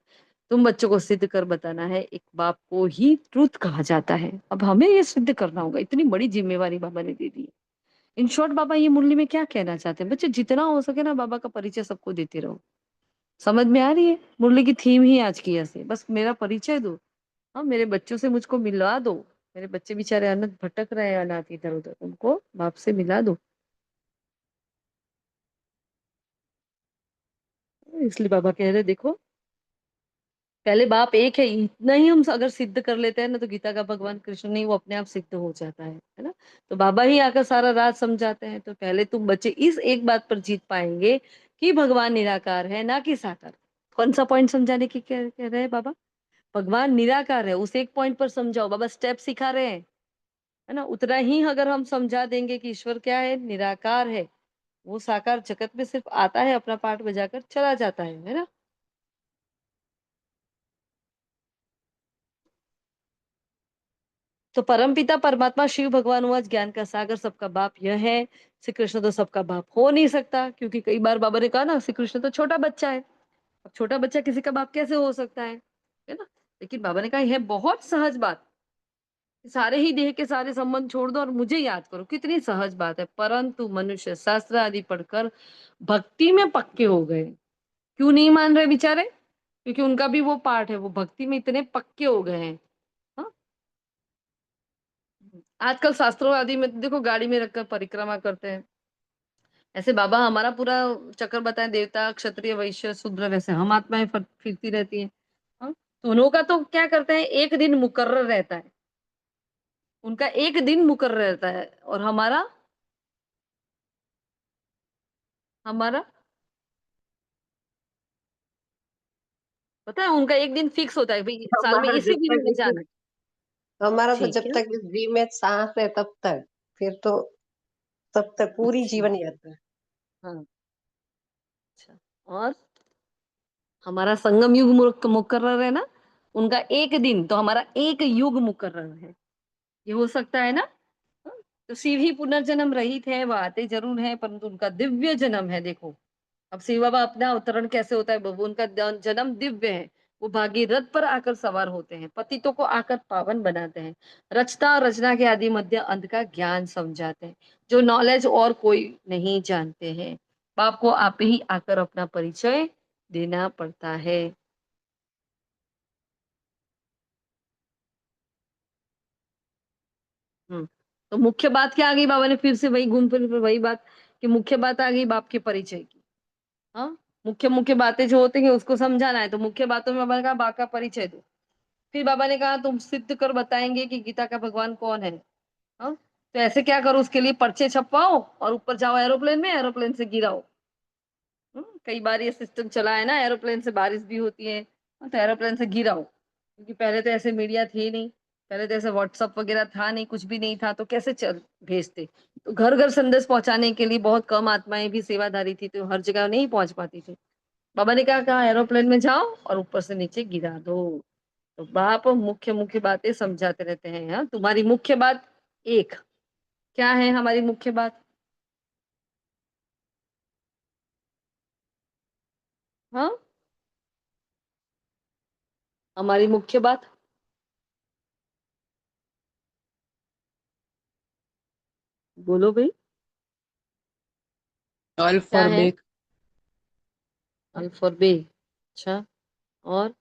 S1: तुम बच्चों को सिद्ध कर बताना है, एक बाप को ही ट्रूथ कहा जाता है। अब हमें ये सिद्ध करना होगा, इतनी बड़ी जिम्मेवारी बाबा ने दे दी है। इन शॉर्ट बाबा ये मुरली में क्या कहना चाहते हैं? बच्चे जितना हो सके ना बाबा का परिचय सबको देते रहो। समझ में आ रही है? मुरली की थीम ही आज की ऐसे, बस मेरा परिचय दो। हाँ, मेरे बच्चों से मुझको मिलवा दो। मेरे बच्चे बेचारे अनाथ भटक रहे हैं, अनाथ इधर उधर, उनको बाप से मिला दो। इसलिए बाबा कह रहे देखो, पहले बाप एक है, इतना ही हम अगर सिद्ध कर लेते हैं ना, तो गीता का भगवान कृष्ण नहीं, वो अपने आप सिद्ध हो जाता है ना। तो बाबा ही आकर सारा राज समझाते हैं। तो पहले तुम बच्चे इस एक बात पर जीत पाएंगे कि भगवान निराकार है, ना कि साकार। कौन सा पॉइंट समझाने की कह रहे हैं बाबा? भगवान निराकार है, उस एक पॉइंट पर समझाओ। बाबा स्टेप सिखा रहे हैं, है ना। उतना ही अगर हम समझा देंगे कि ईश्वर क्या है, निराकार है, वो साकार जगत में सिर्फ आता है, अपना पार्ट बजाकर चला जाता है ना। तो परमपिता परमात्मा शिव भगवान हुआ ज्ञान का सागर, सबका बाप यह है। श्री कृष्ण तो सबका बाप हो नहीं सकता, क्योंकि कई बार बाबा ने कहा ना, श्री कृष्ण तो छोटा बच्चा है। अब छोटा बच्चा किसी का बाप कैसे हो सकता है ना। लेकिन बाबा ने कहा यह बहुत सहज बात, सारे ही देह के सारे संबंध छोड़ दो और मुझे याद करो। कितनी सहज बात है। परंतु मनुष्य शास्त्र आदि पढ़कर भक्ति में पक्के हो गए। क्यों नहीं मान रहे बेचारे? क्योंकि उनका भी वो पार्ट है, वो भक्ति में इतने पक्के हो गए हैं। हाँ? आजकल शास्त्रों आदि में तो देखो गाड़ी में रखकर परिक्रमा करते हैं। ऐसे बाबा हमारा पूरा चक्कर बताएं, देवता क्षत्रिय वैश्य शूद्र, वैसे हम आत्माएं फिरती रहती हैं। हाँ? तो उन्हों का तो क्या करते हैं, एक दिन मुकर्रर रहता है, उनका एक दिन मुकर्रर रहता है। और हमारा हमारा पता है, उनका एक दिन फिक्स होता है, भाई साल में
S2: हमारा
S1: इसी
S2: जब
S1: दिन
S2: तक
S1: हमें जाना है।
S2: हमारा तो
S1: ठीक
S2: जब
S1: है।
S2: तक इस जीव में सांस है तब तक, फिर तो तब तक पूरी
S1: अच्छा।
S2: जीवन यात्रा।
S1: हाँ। अच्छा। और हमारा संगम युग मुकर्रर है ना, उनका एक दिन, तो हमारा एक युग मुकर्रर है। ये हो सकता है ना। हाँ? तो शिव ही पुनर्जन्म रहित है, वह आते जरूर है, परंतु उनका दिव्य जन्म है। देखो अब शिव बाबा अपना अवतरण कैसे होता है, वो उनका जन्म दिव्य है। वो भागीरथ पर आकर सवार होते हैं, पतितों को आकर पावन बनाते हैं, रचना और रचना के आदि मध्य अंत का ज्ञान समझाते हैं, जो नॉलेज और कोई नहीं जानते हैं। बाप को आप ही आकर अपना परिचय देना पड़ता है। तो मुख्य बात क्या आ गई? बाबा ने फिर से वही घूम फिर वही बात, कि मुख्य बात आ गई बाप के परिचय की। हाँ, मुख्य मुख्य बातें जो होती हैं उसको समझाना है। तो मुख्य बातों में बाबा ने कहा बाप का परिचय दो। फिर बाबा ने कहा तुम सिद्ध कर बताएंगे कि गीता का भगवान कौन है। हाँ, तो ऐसे क्या करो, उसके लिए पर्चे छपवाओ और ऊपर जाओ एरोप्लेन में, एरोप्लेन से गिराओ। कई बार ये सिस्टम चला है ना, एरोप्लेन से बारिश भी होती है। हाँ, तो एरोप्लेन से गिराओ, क्योंकि पहले तो ऐसे मीडिया थी नहीं, पहले तो ऐसे व्हाट्सअप वगैरह था नहीं, कुछ भी नहीं था, तो कैसे चल भेजते। तो घर घर संदेश पहुंचाने के लिए बहुत कम आत्माएं भी सेवाधारी थी, तो हर जगह नहीं पहुंच पाती थी। बाबा ने क्या कहा, एरोप्लेन में जाओ और ऊपर से नीचे गिरा दो। तो बाप मुख्य मुख्य बातें समझाते रहते हैं। हाँ, तुम्हारी मुख्य बात एक, क्या है हमारी मुख्य बात? हाँ, हमारी मुख्य बात बोलो भाई, क्या है?
S5: अल्फाबेट।
S1: अल्फाबेट। अच्छा। और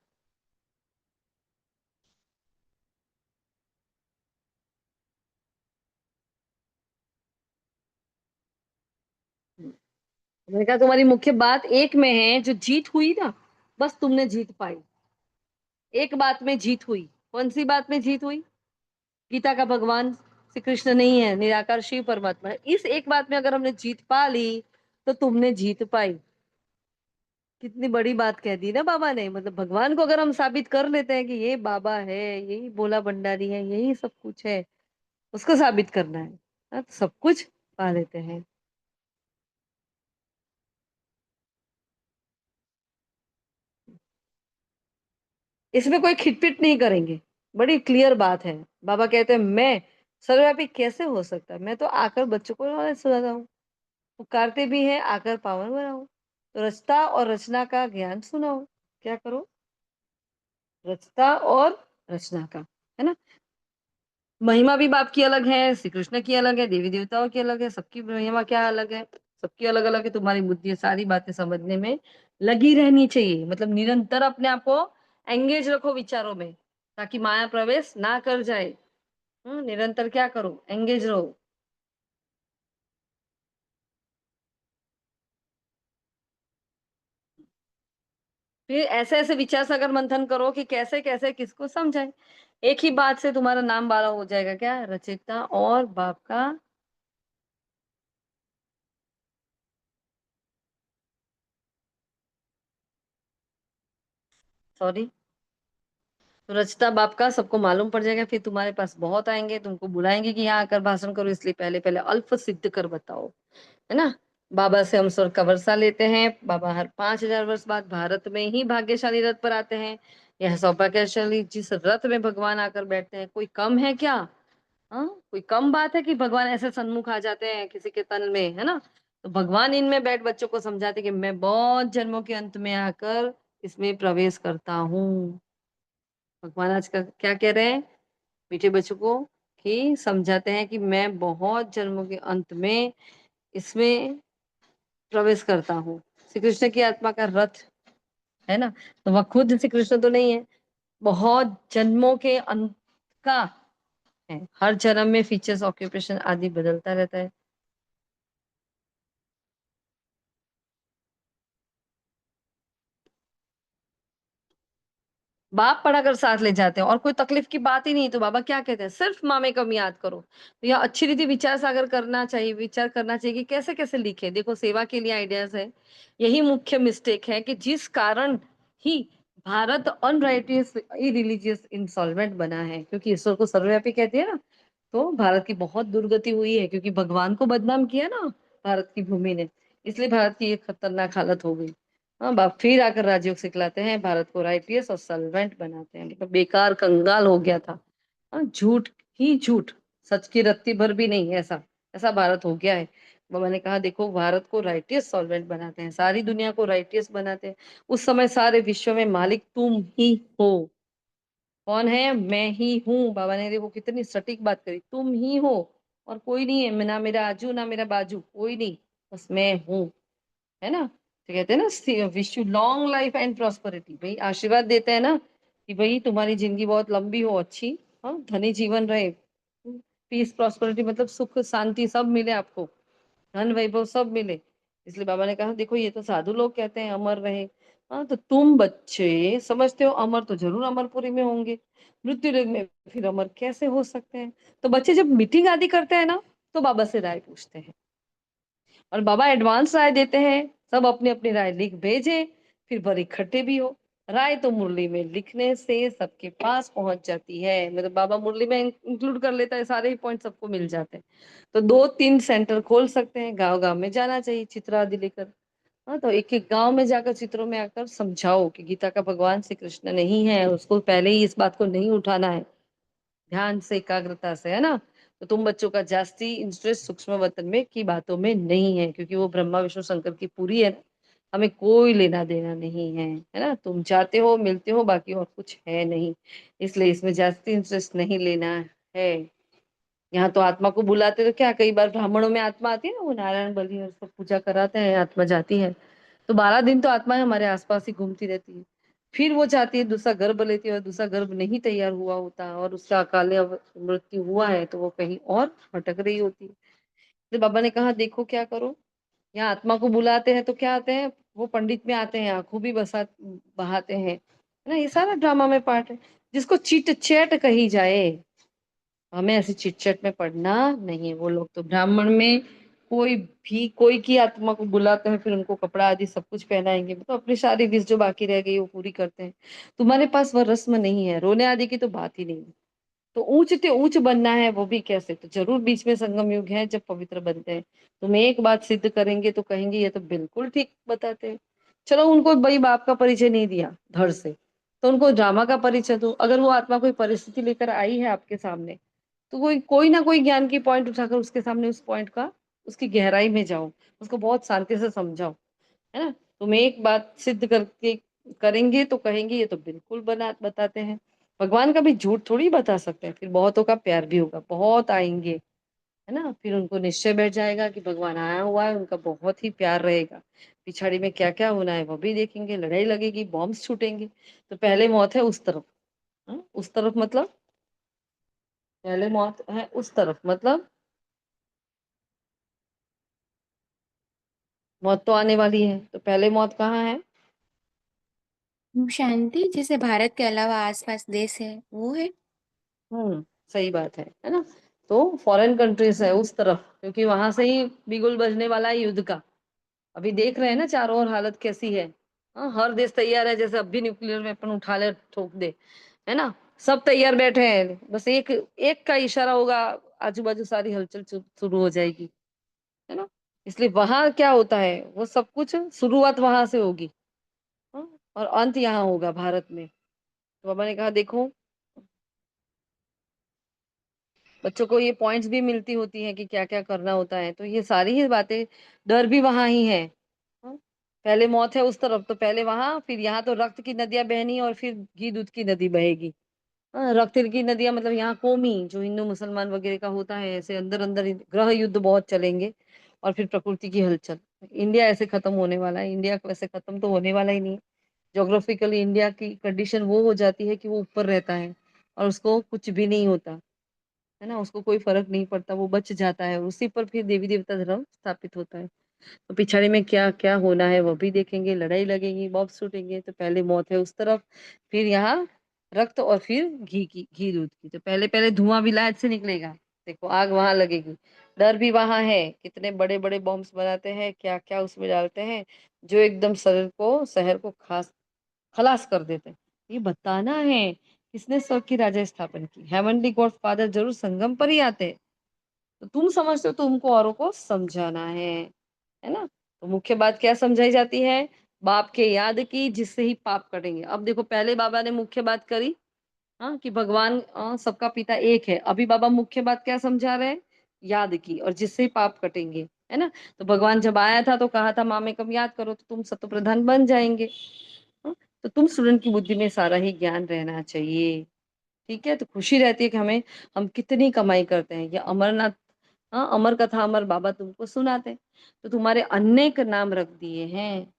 S1: मैंने कहा तुम्हारी मुख्य बात एक में है, जो जीत हुई ना, बस तुमने जीत पाई। एक बात में जीत हुई। कौन सी बात में जीत हुई? गीता का भगवान श्री कृष्ण नहीं है, निराकार शिव परमात्मा है। इस एक बात में अगर हमने जीत पा ली, तो तुमने जीत पाई। कितनी बड़ी बात कह दी ना बाबा ने। मतलब भगवान को अगर हम साबित कर लेते हैं कि ये बाबा है, यही भोला भंडारी है, यही सब कुछ है, उसको साबित करना है ना, तो सब कुछ पा लेते हैं। इसमें कोई खिटपिट नहीं करेंगे, बड़ी क्लियर बात है। बाबा कहते हैं मैं सर्वव्यापी कैसे हो सकता है, मैं तो आकर बच्चों को नॉलेज सुनाता हूँ। पुकारते भी हैं आकर पावन बनाओ, तो रचता और रचना का ज्ञान सुनाओ। क्या करो? रचता और रचना का, है ना। महिमा भी बाप की अलग है, श्री कृष्ण की अलग है, देवी देवताओं की अलग है, सबकी महिमा क्या अलग है, सबकी अलग अलग है। तुम्हारी बुद्धि सारी बातें समझने में लगी रहनी चाहिए, मतलब निरंतर अपने आप को एंगेज रखो विचारों में, ताकि माया प्रवेश ना कर जाए। निरंतर क्या करो, एंगेज रहो। फिर ऐसे ऐसे विचार सागर मंथन करो कि कैसे कैसे किसको समझाए। एक ही बात से तुम्हारा नाम 12 हो जाएगा, क्या, रचयिता और बाप का। सॉरी, तो रचता बाप का सबको मालूम पड़ जाएगा। फिर तुम्हारे पास बहुत आएंगे, तुमको बुलाएंगे कि यहाँ आकर भाषण करो, इसलिए पहले पहले अल्प सिद्ध कर बताओ, है ना। बाबा से हम स्वर्ग का वर्षा लेते हैं। बाबा हर 5,000 वर्ष बाद भारत में ही भाग्यशाली रथ पर आते हैं। यह सौभाग्यशाली जिस रथ में भगवान आकर बैठते हैं, कोई कम है क्या? हाँ, कोई कम बात है कि भगवान ऐसे सन्मुख आ जाते हैं किसी के तन में, है ना। तो भगवान इनमें बैठ बच्चों को समझाते कि मैं बहुत जन्मों के अंत में आकर इसमें प्रवेश करता हूँ। भगवान आज का क्या कह रहे हैं मीठे बच्चों को, कि समझाते हैं कि मैं बहुत जन्मों के अंत में इसमें प्रवेश करता हूँ। श्री कृष्ण की आत्मा का रथ है ना, तो वह खुद श्री कृष्ण तो नहीं है, बहुत जन्मों के अंत का है। हर जन्म में फीचर्स, ऑक्यूपेशन आदि बदलता रहता है। बाप पढ़ाकर साथ ले जाते हैं और कोई तकलीफ की बात ही नहीं, तो बाबा क्या कहते हैं, सिर्फ मामे कम याद करो। तो यह अच्छी रीति विचार सागर करना चाहिए, विचार करना चाहिए कि कैसे कैसे लिखे। देखो सेवा के लिए आइडियाज है, यही मुख्य मिस्टेक है कि जिस कारण ही भारत अनराइटियस इरिलीजियस इंसॉल्वेंट बना है, क्योंकि ईश्वर को सर्वव्यापी कहते हैं ना। तो भारत की बहुत दुर्गति हुई है, क्योंकि भगवान को बदनाम किया ना भारत की भूमि ने, इसलिए भारत की एक खतरनाक हालत हो गई। हाँ बाप फिर आकर राजयोग सिखलाते हैं, भारत को राइटियस और सॉल्वेंट बनाते हैं, मतलब बेकार कंगाल हो गया था। हाँ, झूठ ही झूठ, सच की रत्ती भर भी नहीं, ऐसा ऐसा भारत हो गया है। बाबा ने कहा देखो भारत को राइटियस सॉल्वेंट बनाते हैं, सारी दुनिया को राइटियस बनाते हैं। उस समय सारे विश्व में मालिक तुम ही हो। कौन है? मैं ही हूँ। बाबा ने देखो कितनी सटीक बात करी, तुम ही हो और कोई नहीं है, ना मेरा आजू ना मेरा बाजू, कोई नहीं, बस मैं हूँ, है ना। तो कहते हैं ना wish you long life and prosperity, भाई आशीर्वाद देते हैं ना कि भाई तुम्हारी जिंदगी बहुत लंबी हो, अच्छी, हाँ, धनी जीवन रहे। पीस प्रॉस्पेरिटी मतलब सुख शांति सब मिले आपको, धन वैभव सब मिले। इसलिए बाबा ने कहा देखो ये तो साधु लोग कहते हैं अमर रहे, हाँ, तो तुम बच्चे समझते हो अमर तो जरूर अमरपुरी में होंगे, मृत्यु लोक में फिर अमर कैसे हो सकते हैं। तो बच्चे जब मीटिंग आदि करते हैं ना, तो बाबा से राय पूछते हैं और बाबा एडवांस राय देते हैं। सब अपनी अपनी राय लिख भेजे, फिर भर इकट्ठे भी हो। राय तो मुरली में लिखने से सबके पास पहुंच जाती है, मतलब बाबा मुरली में इंक्लूड कर लेता है, सारे ही पॉइंट सबको मिल जाते हैं। तो 2-3 सेंटर खोल सकते हैं, गांव गांव में जाना चाहिए चित्र आदि लेकर। हाँ, तो एक एक गांव में जाकर चित्रों में आकर समझाओ कि गीता का भगवान श्री कृष्ण नहीं है, उसको पहले ही इस बात को नहीं उठाना है, ध्यान से एकाग्रता से, है ना। तो तुम बच्चों का जास्ती इंटरेस्ट सूक्ष्म वतन में की बातों में नहीं है, क्योंकि वो ब्रह्मा विष्णु शंकर की पूरी है, हमें कोई लेना देना नहीं है, है ना। तुम जाते हो मिलते हो, बाकी और कुछ है नहीं, इसलिए इसमें जास्ती इंटरेस्ट नहीं लेना है। यहाँ तो आत्मा को बुलाते तो क्या, कई बार ब्राह्मणों में आत्मा आती है ना, वो नारायण बलि और सब पूजा कराते हैं, आत्मा जाती है। तो 12 दिन तो आत्मा हमारे आसपास ही घूमती रहती है। फिर वो जाती है, दूसरा गर्भ लेती है, और दूसरा गर्भ नहीं तैयार हुआ होता और उसका अकाले मृत्यु हुआ है, तो वो कहीं और भटक रही होती है। तो बाबा ने कहा देखो क्या करो, यहाँ आत्मा को बुलाते हैं तो क्या आते हैं, वो पंडित में आते हैं, आंखों भी बसा बहाते हैं, है ना। ये सारा ड्रामा में पार्ट है, जिसको चिट चैट कही जाए। हमें ऐसे चिटचट में पढ़ना नहीं है। वो लोग तो ब्राह्मण में कोई भी कोई की आत्मा को बुलाते हैं, फिर उनको कपड़ा आदि सब कुछ पहनाएंगे, तो अपनी सारी विश जो बाकी रह गई वो पूरी करते हैं। तुम्हारे पास वह रस्म नहीं है, रोने आदि की तो बात ही नहीं है। तो ऊंचते ऊंच बनना है, वो भी कैसे, तो जरूर बीच में संगम युग है जब पवित्र बनते हैं। तुम एक बात सिद्ध करेंगे तो कहेंगे ये तो बिल्कुल ठीक बताते हैं। चलो उनको भाई बाप का परिचय नहीं दिया धड़ से, तो उनको ड्रामा का परिचय दो। अगर वो आत्मा कोई परिस्थिति लेकर आई है आपके सामने, तो कोई कोई ना कोई ज्ञान की पॉइंट उठाकर उसके सामने उस पॉइंट का, उसकी गहराई में जाओ, उसको बहुत शांति से समझाओ, है ना। तुम एक बात सिद्ध करके करेंगे तो कहेंगे ये तो बिल्कुल बताते हैं। भगवान का भी झूठ थोड़ी बता सकते हैं। फिर बहुतों का प्यार भी होगा, बहुत आएंगे, है ना। फिर उनको निश्चय बैठ जाएगा कि भगवान आया हुआ है, उनका बहुत ही प्यार रहेगा। पिछाड़ी में क्या क्या होना है वो भी देखेंगे, लड़ाई लगेगी, बॉम्ब्स छूटेंगे। तो पहले मौत है उस तरफ। उस तरफ मतलब पहले मौत है उस तरफ मतलब मौत तो आने वाली है, तो पहले मौत कहाँ है?
S4: शांति जैसे भारत के अलावा आसपास देश है वो है।
S1: सही बात है ना। तो फॉरेन कंट्रीज है उस तरफ, क्योंकि वहां से ही बिगुल बजने वाला है युद्ध का। अभी देख रहे हैं ना चारों ओर हालत कैसी है। हाँ, हर देश तैयार है, जैसे अब भी न्यूक्लियर वेपन उठा ले ठोक दे, है ना। सब तैयार बैठे हैं, बस एक एक का इशारा होगा, आजू बाजू सारी हलचल शुरू हो जाएगी, है ना। इसलिए वहां क्या होता है, वो सब कुछ शुरुआत वहां से होगी। हाँ, और अंत यहाँ होगा भारत में। तो बाबा ने कहा देखो, बच्चों को ये पॉइंट्स भी मिलती होती हैं कि क्या क्या करना होता है, तो ये सारी ही बातें, डर भी वहां ही है। हाँ, पहले मौत है उस तरफ, तो पहले वहां, फिर यहाँ तो रक्त की नदियां बहनी और फिर घी दूध की नदी बहेगी। हाँ, रक्त की नदियां मतलब यहाँ कौमी जो हिंदू मुसलमान वगैरह का होता है, ऐसे अंदर अंदर ग्रह युद्ध बहुत चलेंगे। और फिर प्रकृति की हलचल। इंडिया ऐसे खत्म होने वाला है, इंडिया वैसे खत्म तो होने वाला ही नहीं है। जोग्राफिकली इंडिया की कंडीशन वो हो जाती है कि वो ऊपर रहता है और उसको कुछ भी नहीं होता, है ना। उसको कोई फर्क नहीं पड़ता, वो बच जाता है, उसी पर फिर देवी देवता धर्म स्थापित होता है। तो पिछाड़ी में क्या क्या होना है वो भी देखेंगे, लड़ाई लगेगी, बॉम्ब छूटेंगे। तो पहले मौत है उस तरफ, फिर यहाँ रक्त, और फिर घी दूध की। तो पहले पहले धुआं विलायत से निकलेगा, देखो आग वहां लगेगी। डर भी वहां है, कितने बड़े बड़े बॉम्ब्स बनाते हैं, क्या क्या उसमें डालते हैं, जो एकदम शरीर को, शहर को खास खलास कर देते हैं। ये बताना है किसने स्वर्ग की राजा स्थापन की। हेवनली गॉड फादर जरूर संगम पर ही आते हैं। तो तुम समझते हो, तुमको औरों को समझाना है ना। तो मुख्य बात क्या समझाई जाती है? बाप के याद की, जिससे ही पाप कटेंगे। अब देखो, पहले बाबा ने मुख्य बात करी, हाँ, कि भगवान सबका पिता एक है। अभी बाबा मुख्य बात क्या समझा रहे हैं? याद की, और जिससे ही पाप कटेंगे, है ना। तो भगवान जब आया था तो कहा था माँ कब याद करो तो तुम सतो प्रधान बन जाएंगे। हाँ, तो तुम स्टूडेंट की बुद्धि में सारा ही ज्ञान रहना चाहिए। ठीक है, तो खुशी रहती है कि हम कितनी कमाई करते हैं। या अमरनाथ, हाँ, अमर कथा अमर बाबा तुमको सुनाते हैं। तो तुम्हारे अनेक नाम रख दिए हैं।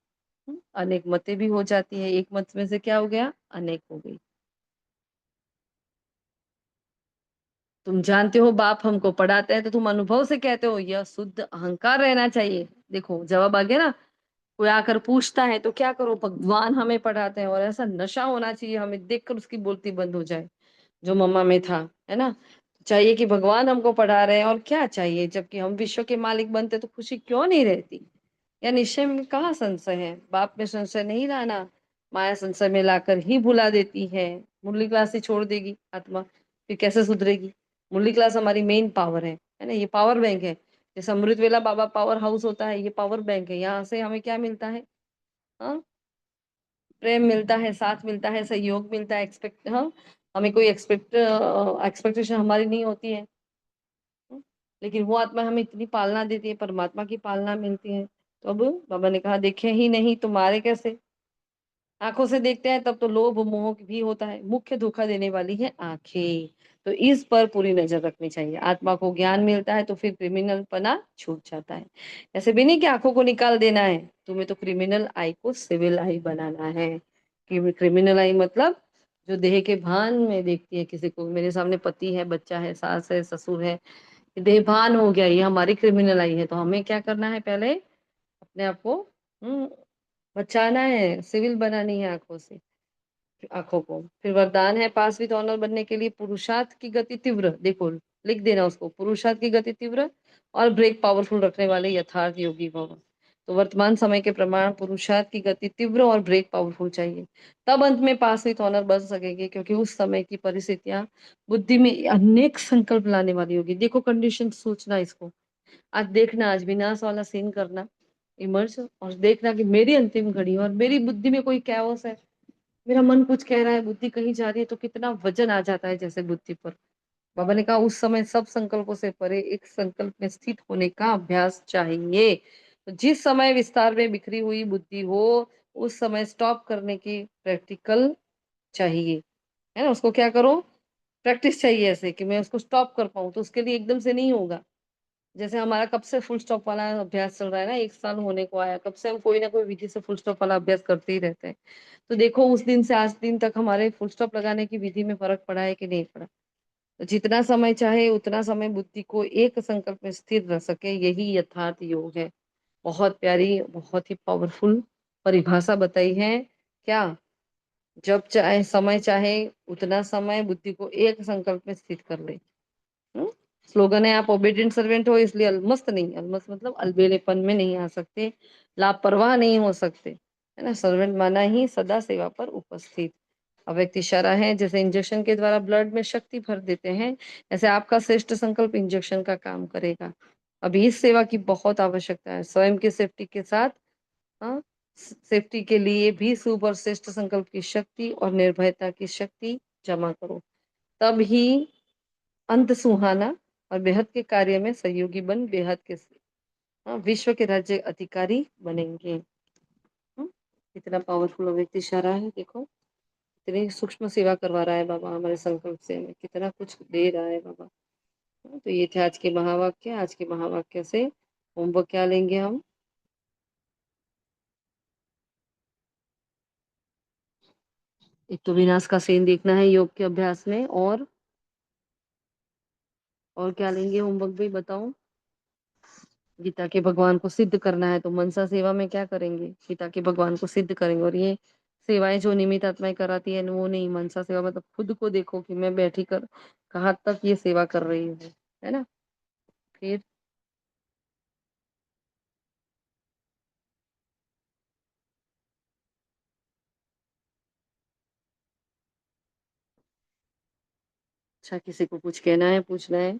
S1: अनेक मतें भी हो जाती है, एक मत में से क्या हो गया, अनेक हो गई। तुम जानते हो बाप हमको पढ़ाते हैं, तो तुम अनुभव से कहते हो यह शुद्ध अहंकार रहना चाहिए। देखो जवाब आ गया ना। कोई आकर पूछता है तो क्या करो, भगवान हमें पढ़ाते हैं, और ऐसा नशा होना चाहिए हमें देखकर उसकी बोलती बंद हो जाए, जो मम्मा में था, है ना। चाहिए कि भगवान हमको पढ़ा रहे हैं, और क्या चाहिए, जबकि हम विश्व के मालिक बनते तो खुशी क्यों नहीं रहती। या निश्चय में कहाँ संशय है, बाप में संशय नहीं लाना। माया संशय में लाकर ही भुला देती है। मुरली क्लास ही छोड़ देगी आत्मा, फिर कैसे सुधरेगी। मुरली क्लास हमारी मेन पावर है ना। ये पावर बैंक है। जैसे अमृत वेला बाबा पावर हाउस होता है, ये पावर बैंक है। यहाँ से हमें क्या मिलता है? हाँ, प्रेम मिलता है, साथ मिलता है, सहयोग मिलता है, हाँ, हमें कोई एक्सपेक्टेशन हमारी नहीं होती है। लेकिन वो आत्मा हमें इतनी पालना देती है, परमात्मा की पालना मिलती है। तो अब बाबा ने कहा देखे ही नहीं तो मारे कैसे। आंखों से देखते हैं तब तो लोभ मोह भी होता है, मुख्य धोखा देने वाली है आंखें। तो इस पर पूरी नजर रखनी चाहिए। आत्मा को ज्ञान मिलता है तो फिर क्रिमिनल पना छूट जाता है। ऐसे भी नहीं कि आंखों को निकाल देना है, तुम्हें तो क्रिमिनल आई को सिविल आई बनाना है। क्रिमिनल आई मतलब जो देह के भान में देखती है किसी को, मेरे सामने पति है, बच्चा है, सास है, ससुर है, देहभान हो गया, ये हमारी क्रिमिनल आई है। तो हमें क्या करना है, पहले अपने आप को बचाना है, सिविल बनानी है आंखों से, आंखों को। फिर वरदान है पास विद ऑनर बनने के लिए, पुरुषार्थ की गति तीव्र, देखो लिख देना उसको, पुरुषार्थ की गति तीव्र और ब्रेक पावरफुल रखने वाले यथार्थ योगी भव। तो वर्तमान समय के प्रमाण पुरुषार्थ की गति तीव्र और ब्रेक पावरफुल चाहिए, तब अंत में पास विद ऑनर बन सकेंगे। क्योंकि उस समय की परिस्थितियां बुद्धि में अनेक संकल्प लाने वाली होगी। देखो कंडीशन, सोचना इसको, आज देखना, आज विनाश वाला सीन करना, इमर्ज, और देखना कि मेरी अंतिम घड़ी है और मेरी बुद्धि में कोई कैओस है, मेरा मन कुछ कह रहा है, बुद्धि कहीं जा रही है, तो कितना वजन आ जाता है जैसे बुद्धि पर। बाबा ने कहा उस समय सब संकल्पों से परे एक संकल्प में स्थित होने का अभ्यास चाहिए। तो जिस समय विस्तार में बिखरी हुई बुद्धि हो, उस समय स्टॉप करने की प्रैक्टिकल चाहिए, है ना? उसको क्या करो, प्रैक्टिस चाहिए ऐसे कि मैं उसको स्टॉप कर पाऊँ, तो उसके लिए एकदम से नहीं होगा। जैसे हमारा कब से फुल स्टॉप वाला अभ्यास चल रहा है ना, 1 साल होने को आया, कब से हम कोई ना कोई विधि से फुल स्टॉप वाला अभ्यास करते ही रहते हैं। तो देखो उस दिन से आज दिन तक हमारे फुल स्टॉप लगाने की विधि में फ़र्क पड़ा है कि नहीं पड़ा? तो जितना समय चाहे उतना समय बुद्धि को एक संकल्प में स्थिर रख सके, यही यथार्थ योग है। बहुत प्यारी, बहुत ही पावरफुल परिभाषा बताई है। क्या? जब चाहे समय चाहे उतना समय बुद्धि को एक संकल्प में स्थित कर ले। हुँ? स्लोगन है, आप ओबीडिएंट सर्वेंट हो इसलिए अलमस्त नहीं, अलमस्त मतलब अलबेलेपन में नहीं आ सकते, लापरवाह नहीं हो सकते, है ना? सर्वेंट माना ही सदा सेवा पर उपस्थित। अव्यक्त इशारा है, जैसे इंजेक्शन के द्वारा ब्लड में शक्ति भर देते हैं, ऐसे आपका श्रेष्ठ संकल्प इंजेक्शन का काम करेगा। अभी इस सेवा की बहुत आवश्यकता है, स्वयं की सेफ्टी के साथ हाँ, सेफ्टी के लिए भी शुभ और श्रेष्ठ संकल्प की शक्ति और निर्भयता की शक्ति जमा करो। तब ही अंत सुहाना और बेहद के कार्य में सहयोगी बन बेहद के विश्व के राज्य अधिकारी बनेंगे। कितना पावरफुल व्यक्ति इशारा है, देखो इतनी सूक्ष्म सेवा करवा रहा है बाबा हमारे संकल्प से, हमें कितना कुछ दे रहा है बाबा। तो ये थे आज के महावाक्य। आज के महावाक्य से होमवर्क क्या लेंगे हम? एक तो विनाश का सेन देखना है योग के अभ्यास में, और क्या लेंगे होमवर्क भी बताओ? गीता के भगवान को सिद्ध करना है, तो मनसा सेवा में क्या करेंगे? गीता के भगवान को सिद्ध करेंगे। और ये सेवाएं जो निमित्त आत्माएं कराती है वो नहीं, मनसा सेवा मतलब खुद को देखो कि मैं बैठी कर कहाँ तक ये सेवा कर रही हूँ, है ना? फिर अच्छा, किसी को कुछ कहना है, पूछना है?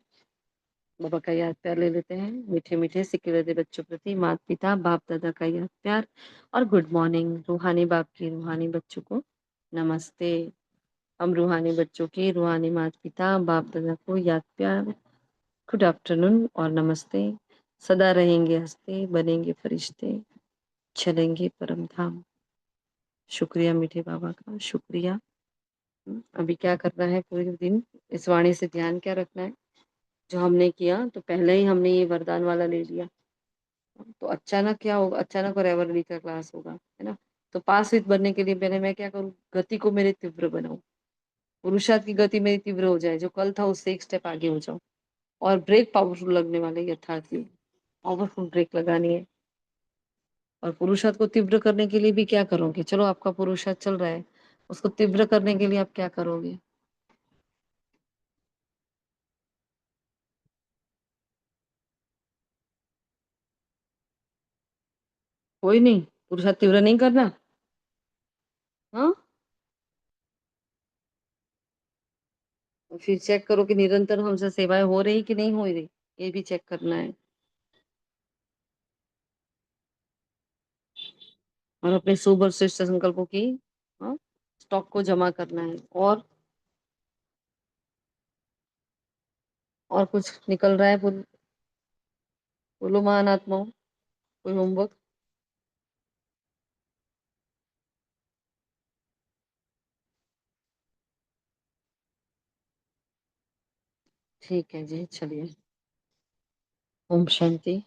S1: बाबा का याद प्यार ले लेते हैं। मीठे मीठे सिक्के दे बच्चों प्रति माता पिता बाप दादा का याद प्यार और गुड मॉर्निंग। रूहानी बाप की रूहानी बच्चों को नमस्ते। हम रूहानी बच्चों की रूहानी माता पिता बाप दादा को याद प्यार, गुड आफ्टरनून और नमस्ते। सदा रहेंगे हंसते, बनेंगे फरिश्ते, चलेंगे परम धाम। शुक्रिया मीठे बाबा का, शुक्रिया। अभी क्या करना है पूरे दिन? इस वाणी से ध्यान क्या रखना है? जो हमने किया तो पहले ही हमने ये वरदान वाला ले लिया, तो अचानक क्या होगा? अचानक और एवरली का क्लास होगा, है ना? तो पास विद बनने के लिए पहले मैं क्या करूँ? गति को मेरे तीव्र बनाऊं, पुरुषार्थ की गति मेरी तीव्र हो जाए, जो कल था उससे एक स्टेप आगे हो जाऊं। और ब्रेक पावरफुल लगने वाले, यथार्थ पावरफुल ब्रेक लगानी है। और पुरुषार्थ को तीव्र करने के लिए भी क्या करोगे? चलो आपका पुरुषार्थ चल रहा है, उसको तीव्र करने के लिए आप क्या करोगे? कोई नहीं, पुरुषार्थ तीव्र नहीं करना। हाँ, फिर चेक करो कि निरंतर हमसे सेवाएं हो रही कि नहीं हो रही, ये भी चेक करना है। और अपने शुभ और श्रेष्ठ संकल्पों की हाँ, स्टॉक को जमा करना है। और कुछ निकल रहा है? बोलो महान आत्माओं, कोई होमवर्क? ठीक है जी, चलिए। ओम शांति।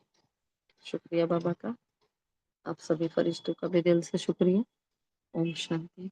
S1: शुक्रिया बाबा का, आप सभी फरिश्तों का भी दिल से शुक्रिया। ओम शांति।